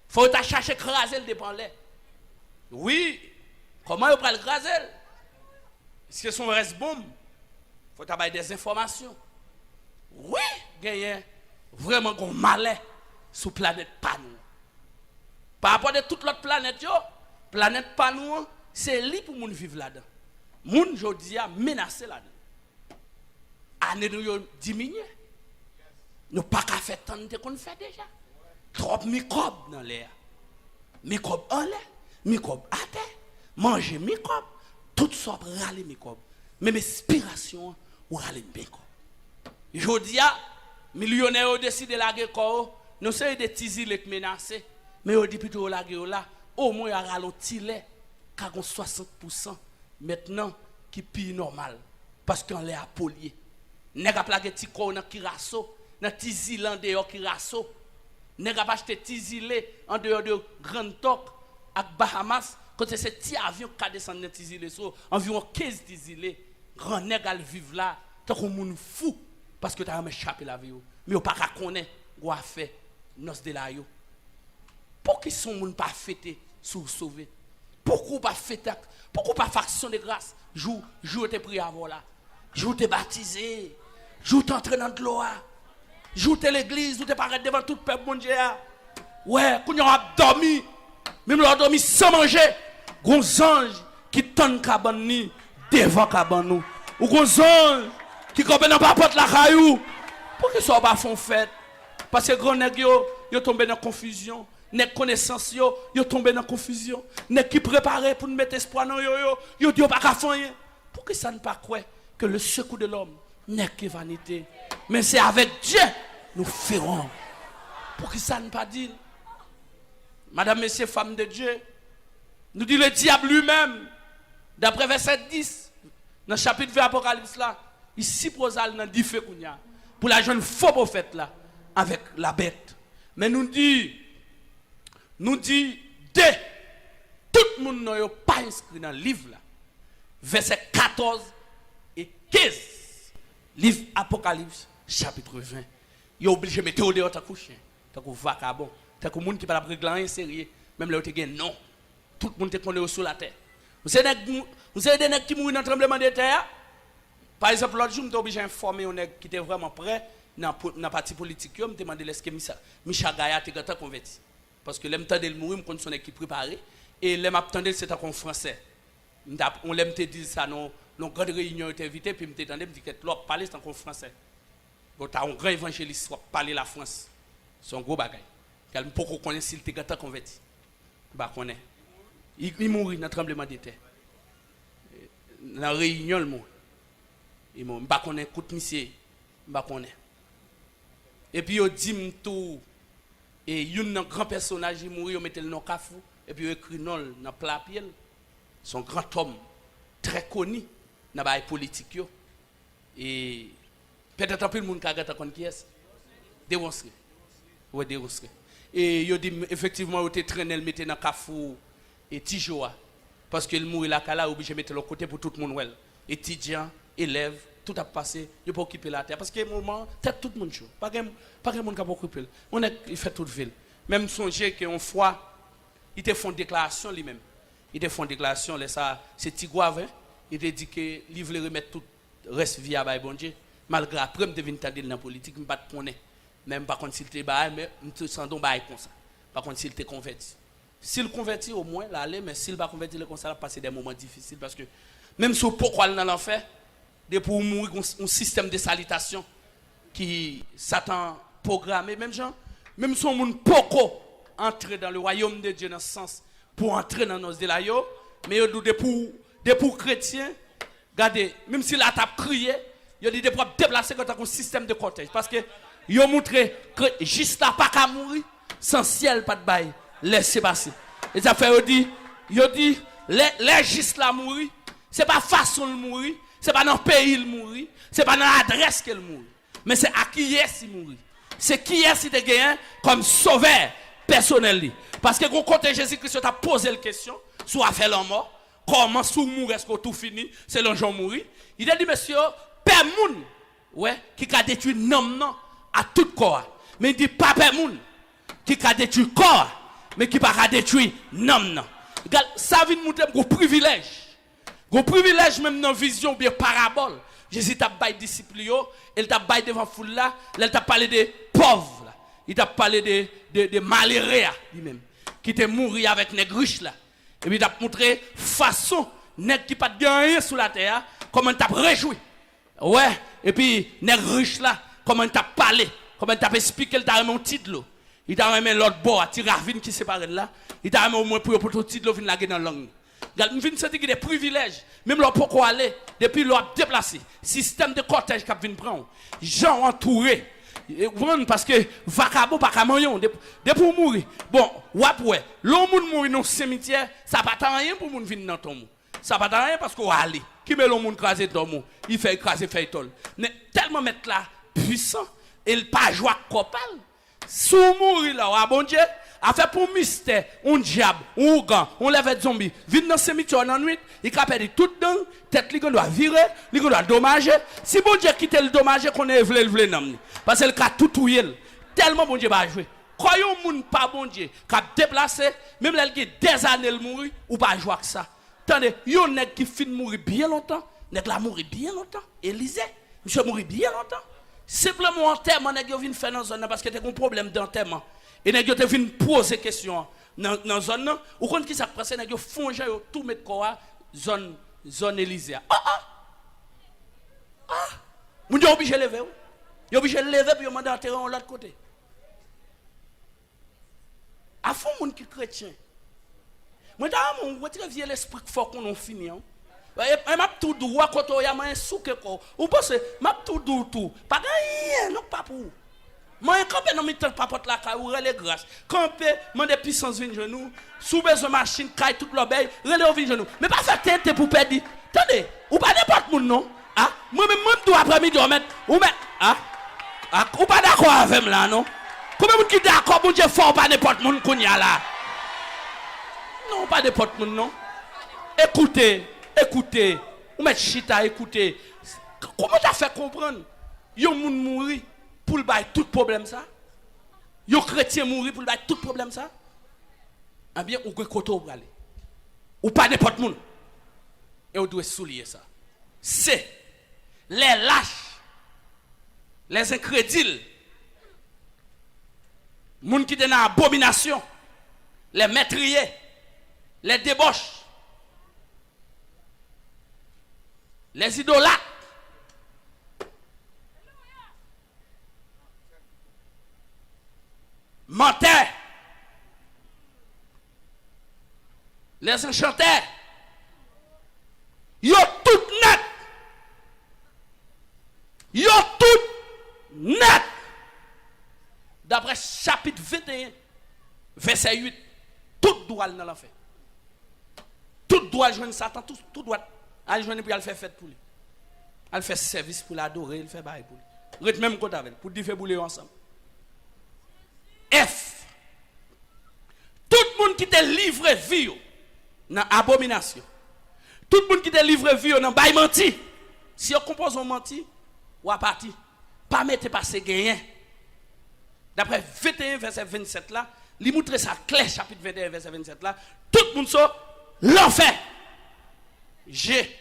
Il faut chercher à craser le dépend là. Oui. Comment il va le craser? Est-ce que son reste bombe? Il faut avoir des informations. Oui, il y a vraiment un malheur sur la planète Panou. Par rapport à toute l'autre planète, planète Panou, c'est lui pour nous vivre là-dedans. Moun aujourd'hui a menacé là-dedans. Année nous diminué. Nous pas qu'à faire tant de qu'on fait déjà. Trop microbes dans l'air. Microbes en l'air, microbes à terre. Manger microbes, toutes sortes râler microbes. Même inspiration ou râler microbes. Aujourd'hui, millionnaires ont décidé de laguer corps. Nous sommes des petits îles qui menacent. Mais on dit plutôt laguer là. Au moins, il y a ralenti lait. Car 60% maintenant qui pire normal. Parce qu'on l'a polié. N'est-ce pas plaguer petit corps dans qui rasso. Dans petits îles en dehors qui rasso. N'est-ce pas acheter petits îles en dehors de Grand Toc avec Bahamas. Quand c'est ces petits avions qui descendent dans petits îles. Environ 15 petits îles. Grand nègre vivre là. Tant qu'on moun fou. Parce que tu as échappé la vie. Mais on ne peut pas connaître quoi faire nos de la yo. Pourquoi ils sont pas fêtés sous sauver? Pourquoi pas fêter? Pourquoi pas faction de grâce? Jour te pris avant là. Jour te baptisé. Jour t'entrer dans de l'eau. Jour te l'église, jour te paraît devant tout le peuple mon Dieu. Ouais, quand on a dormi, même on a dormi sans manger. Gros ange qui tonne cabane devant cabane. Ou gros ange qui comme dans pas porte la caillou. Pourquoi ça pas font fête? Parce que grand nèg yo tombé dans confusion. Nèg connaissance yo tombé dans confusion. Nèg qui préparé pour nous mettre espoir dans yo dit pas qu'à faire. Pourquoi ça ne pas croire que le secours de l'homme n'est que vanité? Mais c'est avec Dieu nous ferons. Pourquoi ça ne pas dire? Madame, messieurs, femmes de Dieu, nous dit le diable lui-même, d'après verset 10, dans le chapitre 20 Apocalypse là, il s'y pose dans le diffé pour la jeune faux prophète là, avec la bête. Mais nous dit, dès tout le monde n'a pas inscrit dans le livre là, verset 14 et 15, livre Apocalypse, chapitre 20. Il est obligé de mettre au dehors ta couche, ta couche vacabon, ta couche monde qui pas régler rien sérieux, même là où tu gagnes non. Tout le monde te connaît sous la terre. Vous savez des nègres qui mourent dans le tremblement de terre? Par exemple, l'autre jour, je suis obligé d'informer un nègre qui était vraiment prêt dans le parti politique. Je me demandé est-ce que Micha Gaya était converti. Parce que l'aime tendre le mourir, je connais son équipe préparée. Et l'aime attendre, c'est un français. On l'aime te dire ça, non, grande réunion était invité, puis je me dit que l'autre parlait, c'est un français. Bon, tu as un grand évangéliste qui parle la France. C'est un gros bagage. Je ne sais pas connaître s'il était converti. Je ne connais pas. Il mourit dans le tremblement de terre. Dans la réunion, il mourit. Je ne sais pas connaître, écoute, monsieur. Je ne connais. Et puis, il dit tout. Et il y a un grand personnage, il mourit, il met le nom Kafou. Et puis, il écrit non dans le plat pied. C'est un grand homme, très connu dans la politique. Et peut-être un peu le monde qui a gagné qui est. Démonstré. Oui, démonstré. Et il dit effectivement, il était traîné, il mettait dans le Kafou. Et Tijoa, parce qu'il mourit là, il est obligé de mettre le côté pour tout le monde. Étudiants, élèves, tout a passé, il peut occuper la terre. Parce que moment, c'est tout le monde chaud. Pas de monde qui peut occuper. Il fait toute ville. Même songer qu'une fois, il te font une déclaration lui-même. Il te font une déclaration, c'est Tigouave, il te dit que il veut remettre tout le reste via bon Dieu. Malgré après, je devine dans la politique, je ne sais pas de même par contre s'il te bat, mais je sens donc comme ça. Par contre, s'il te converti. S'il convertit au moins, l'aller, mais s'il va convertir le conseil, il va passer des moments difficiles. Parce que même si pourquoi dans l'enfer, pour mourir, un système de salutation qui Satan programmé, même gens, même si on peut entrer dans le royaume de Dieu dans ce sens, pour entrer dans nos délayos, mais pour chrétiens, regardez, même s'il a crié, il a dit pour déplacer quand un système de cortège. Parce que il a montré que juste là, pas qu'à mourir, sans ciel, pas de bail. Laissez passer. Et ça fait, il dit, les juste là mourir, c'est pas façon de mourir, c'est pas dans le pays de mourir, c'est pas dans l'adresse qu'elle mourit, mais c'est à qui est-ce qu'il mourit. C'est qui est-ce qui gagné comme sauveur personnel. Parce que quand Jésus-Christ t'a posé la question, soit fait la mort, comment sous mourir, est-ce que tout fini, c'est l'ange mourir. Il a dit, monsieur, Père Moun, ouais, qui a détruit non à tout corps. Mais il dit, pas Père Moun, qui a détruit corps. Mais qui pas détruire non. Ça vient montrer un privilège. Un privilège même dans vision bien parabole. Jésus t'a baillé disciples, il t'a baillé devant foule là, il t'a parlé des pauvres là. Il t'a parlé de malheureux lui-même qui t'est mouru avec les riches là. Et puis il t'a montré façon nèg qui pas gagné sur la terre comment t'a réjoui. Ouais, et puis les riches là comment t'a parlé, comment t'a expliqué il t'a remis un titre. Il t'a remis l'autre bord, tu ravine qui sépare de là. Il t'a remis au moins pour tout titre, il vient dans la langue. Il vient sentir qu'il y a des privilèges. Même là, pourquoi aller, depuis l'autre déplacé. Système de cortège qui vient prendre. Gens entourés. Parce que vacabo, pas qu'à manger. Depuis mourir. Bon, ouais, l'homme mourir dans le cimetière, ça n'a pas rien pour moun venir dans ton mou. Ça n'a pas rien parce qu'on va aller. Qui met l'homme écraser dans mou, il fait écraser, fait tol. Mais tellement mettre là puissant, il pas joie copal. Sous mourir là, bon Dieu, a fait pour mystère, un diable, un ougan, on lève zombie, vient dans le cimetière en nuit, il a perdu tout dedans, tête li doit virer, li doit dommager. Si bon Dieu quitte le dommage, qu'on est vle nam. Parce que le cas tout touyer. Tellement bon Dieu va jouer. Croyons moun pas bon Dieu, qui a déplacé, même là qui des années le mourir ou pas jouer que ça. Attendez, yon nèg qui fin mourir bien longtemps, nèg la mourir bien longtemps. Élisée, monsieur mourir bien longtemps. Simplement enterrement nèg yo vinn faire dans zone parce que t'as un problème d'enterrement. Et nèg yo te vinn poser question dans zone là, ou compte qui ça passé nèg yo fonge yo tout mettre quoi zone Élysée. Moun yo obligé lever. Yo obligé lever puis yo mandé enterrer de l'autre côté. A fond moun qui chrétien. Moi dans mon retire vieux l'esprit fort qu'on on fini. Et m'a tout droit quand on y a un souke ko. Ou parce m'a tout tout. Pas rien, non pas pour. Moi, camper dans mi-temps, papote la caille, ou relais grâce. Camper, demander puissance vin genou. Sous besoin machine, caille toute l'obéi, relais au vin genou. Mais pas faire tête pour perdre. Attendez, ou pas n'importe monde non? Ah, moi-même, tout après-midi, on met, ou met, ah, ou pas d'accord avec moi là, non? Combien de gens qui d'accord, mon Dieu, fort, pas n'importe monde qu'on y a là? Non, pas n'importe monde, non? Écoutez, ou met chita, écoutez. Comment t'as fait comprendre? Yon moun mouri pour le bail tout problème ça? Yon chrétien mouri pour le bail tout problème ça? Eh bien, ou koto pour aller. Ou pas n'importe monde. Et on doit souligner ça. C'est les lâches, les incrédules, moun qui sont dans l'abomination, les meurtriers, les débauches, les idolâtres, menteurs, les enchanteurs, yo tout net. Yo tout net. D'après chapitre 21, verset 8, tout doit dans l'enfer. Tout doit joindre Satan, tout doit aller joindre pour aller faire fête pour lui. Elle fait service pour l'adorer, il fait bail pour lui. Rete même côté avec pour dire faire bouler ensemble. F. Tout le monde qui te livre vie dans abomination. Tout le monde qui te livre vie dans bail menti. Si on compose un menti, ou à partir, pas mettre passer gagnant. D'après 21 verset 27 là, il montre ça clair chapitre 21 verset 27 là, tout le monde sort l'enfer. G.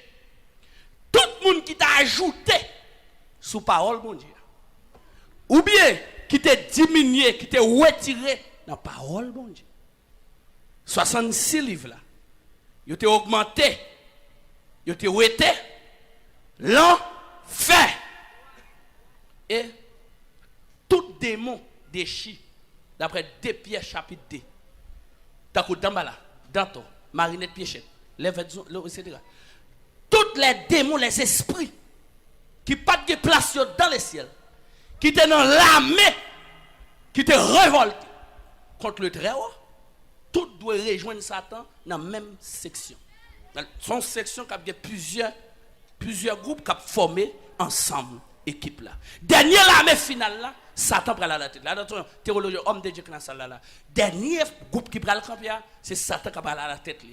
Tout le monde qui t'a ajouté sous parole bon Dieu. Ou bien qui t'a diminué, qui t'a retiré dans parole bon Dieu. 66 livres là. Ils t'ont augmenté. Ils t'ont reté l'enfer. Et tout démon déchire, d'après 2 Pierre chapitre 2. D'accord, Dambala, Danton, Marinette Piéchette, etc. Tous les démons, les esprits qui pas de place dans le ciel, qui étaient dans l'armée, qui étaient révoltés contre le Très-Haut, tout doit rejoindre Satan dans la même section. Son section qui a plusieurs groupes qui ont formé ensemble. Équipe là. Dernière l'armée finale là, Satan prend la tête. Là, dans théologie, homme de Dieu qui est dans la salle là. Dernier groupe qui prend le camp, c'est Satan qui prend la tête.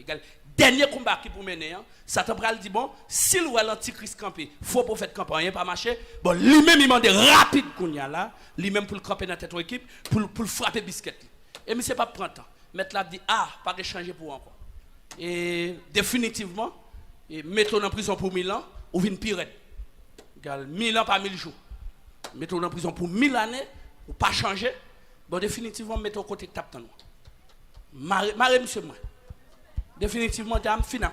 Dernier combat qui pour mener, Satan prend le dit bon, s'il voit l'antichrist camper, faux prophète camper, rien pas marcher. Bon, lui-même il demande rapide qu'on y a là, lui-même pour le camper dans tête équipe, pour frapper biscuit. Et mais c'est pas prendre temps. Mettre là dit pas de changer pour encore. Et définitivement, mettons en prison pour 1000 ans ou une pirate. 1000 ans par 1000 jours. Mettons en prison pour 1000 années, ou pas changer. Bon, définitivement, mettons au côté de tape. Maré, monsieur, moi. Définitivement, je suis fini.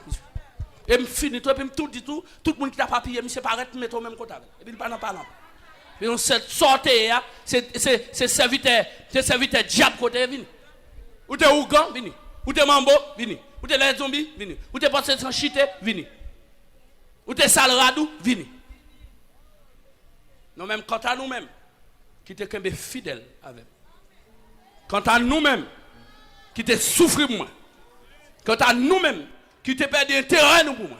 Et je finis tout, et puis tout dit tout le monde qui t'a papier, monsieur, paraît, mettons au même côté. Et puis, il pas dans parlant. Et on s'est sorti, c'est serviteur diable côté, vini. Ou t'es Ougan, vini. Ou t'es Mambo, vini. Ou t'es les zombies, vini. Ou t'es passé sans chité, vini. Ou t'es Salradou, vini. Non, même quant à nous-mêmes, qui sommes fidèles avec. Quant à nous-mêmes, qui te souffrent moins. Quant à nous-mêmes, qui te perdent un terrain pour moi.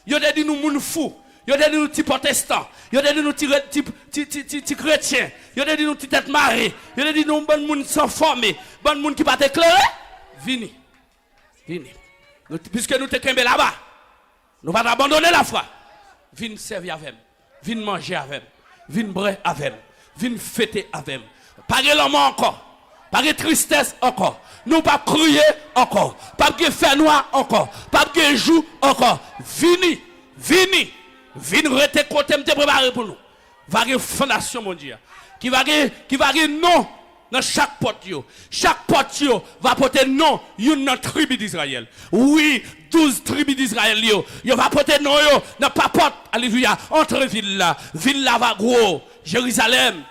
Ils ont dit nous moun fous. Ils ont dit nous petits protestants. Ils ont dit nous petits chrétiens. Ils ont dit nous petits têtes marées. Ils ont dit nous bon moun sans former. Bon moun qui pas t'éclairer. Vini. Puisque nous te kembe là-bas. Nous pas abandonner la foi. Vini servir avec. Vini manger avec. Vin bré avec, vin fêter avec. Pas de l'homme encore, pas de tristesse encore. Nous pas crier encore, pas de faire noir encore, pas de jour encore. Vini, rete côté me préparer pour nous. Va une fondation mon Dieu, qui va non dans chaque porte yo. Chaque porte yo va porter non une tribu d'Israël. Oui, 12 tribus d'Israël yo va porter non yo dans pas porte. Alléluia, entre ville là va gros. Jérusalem,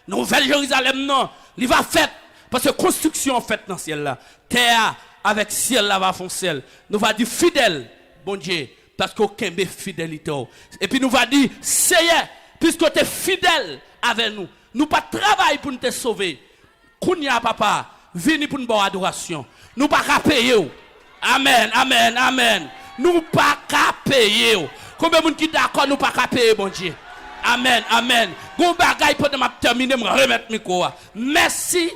nouvelle Jérusalem non, il va faire parce que construction faite dans ciel là. Terre avec ciel là va fond ciel. Nous va dire fidèle, bon Dieu, parce qu'aucun fidélité. Et puis nous va dire Seigneur, puisque tu es fidèle avec nous, Nous pas travail pour nous te sauver. Kounya papa, vini pour nous bonne adoration. Nous pas qu'à payer. Amen, amen, amen. Nous pas qu'à payer. Combien de monde qui d'accord nous pas qu'à payer bon Dieu. Amen, amen. Gon bagay pour me terminer me remettre micro. Merci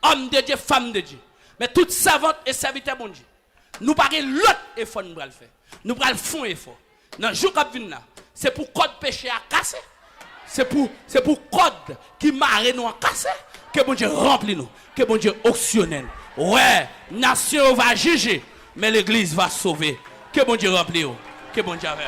homme de Dieu, femme de Dieu. Mais toute savante et serviteur bon Dieu. Nous pas l'autre effort nous le faire. Nous pas le fond effort. Dans jour qui vient là, c'est pour code péché à casser. C'est pour code qui marre nous à casser que bon Dieu remplit nous, que bon Dieu auctionne. Ouais, nation va juger, mais l'église va sauver. Que bon Dieu remplit, que bon Dieu avec.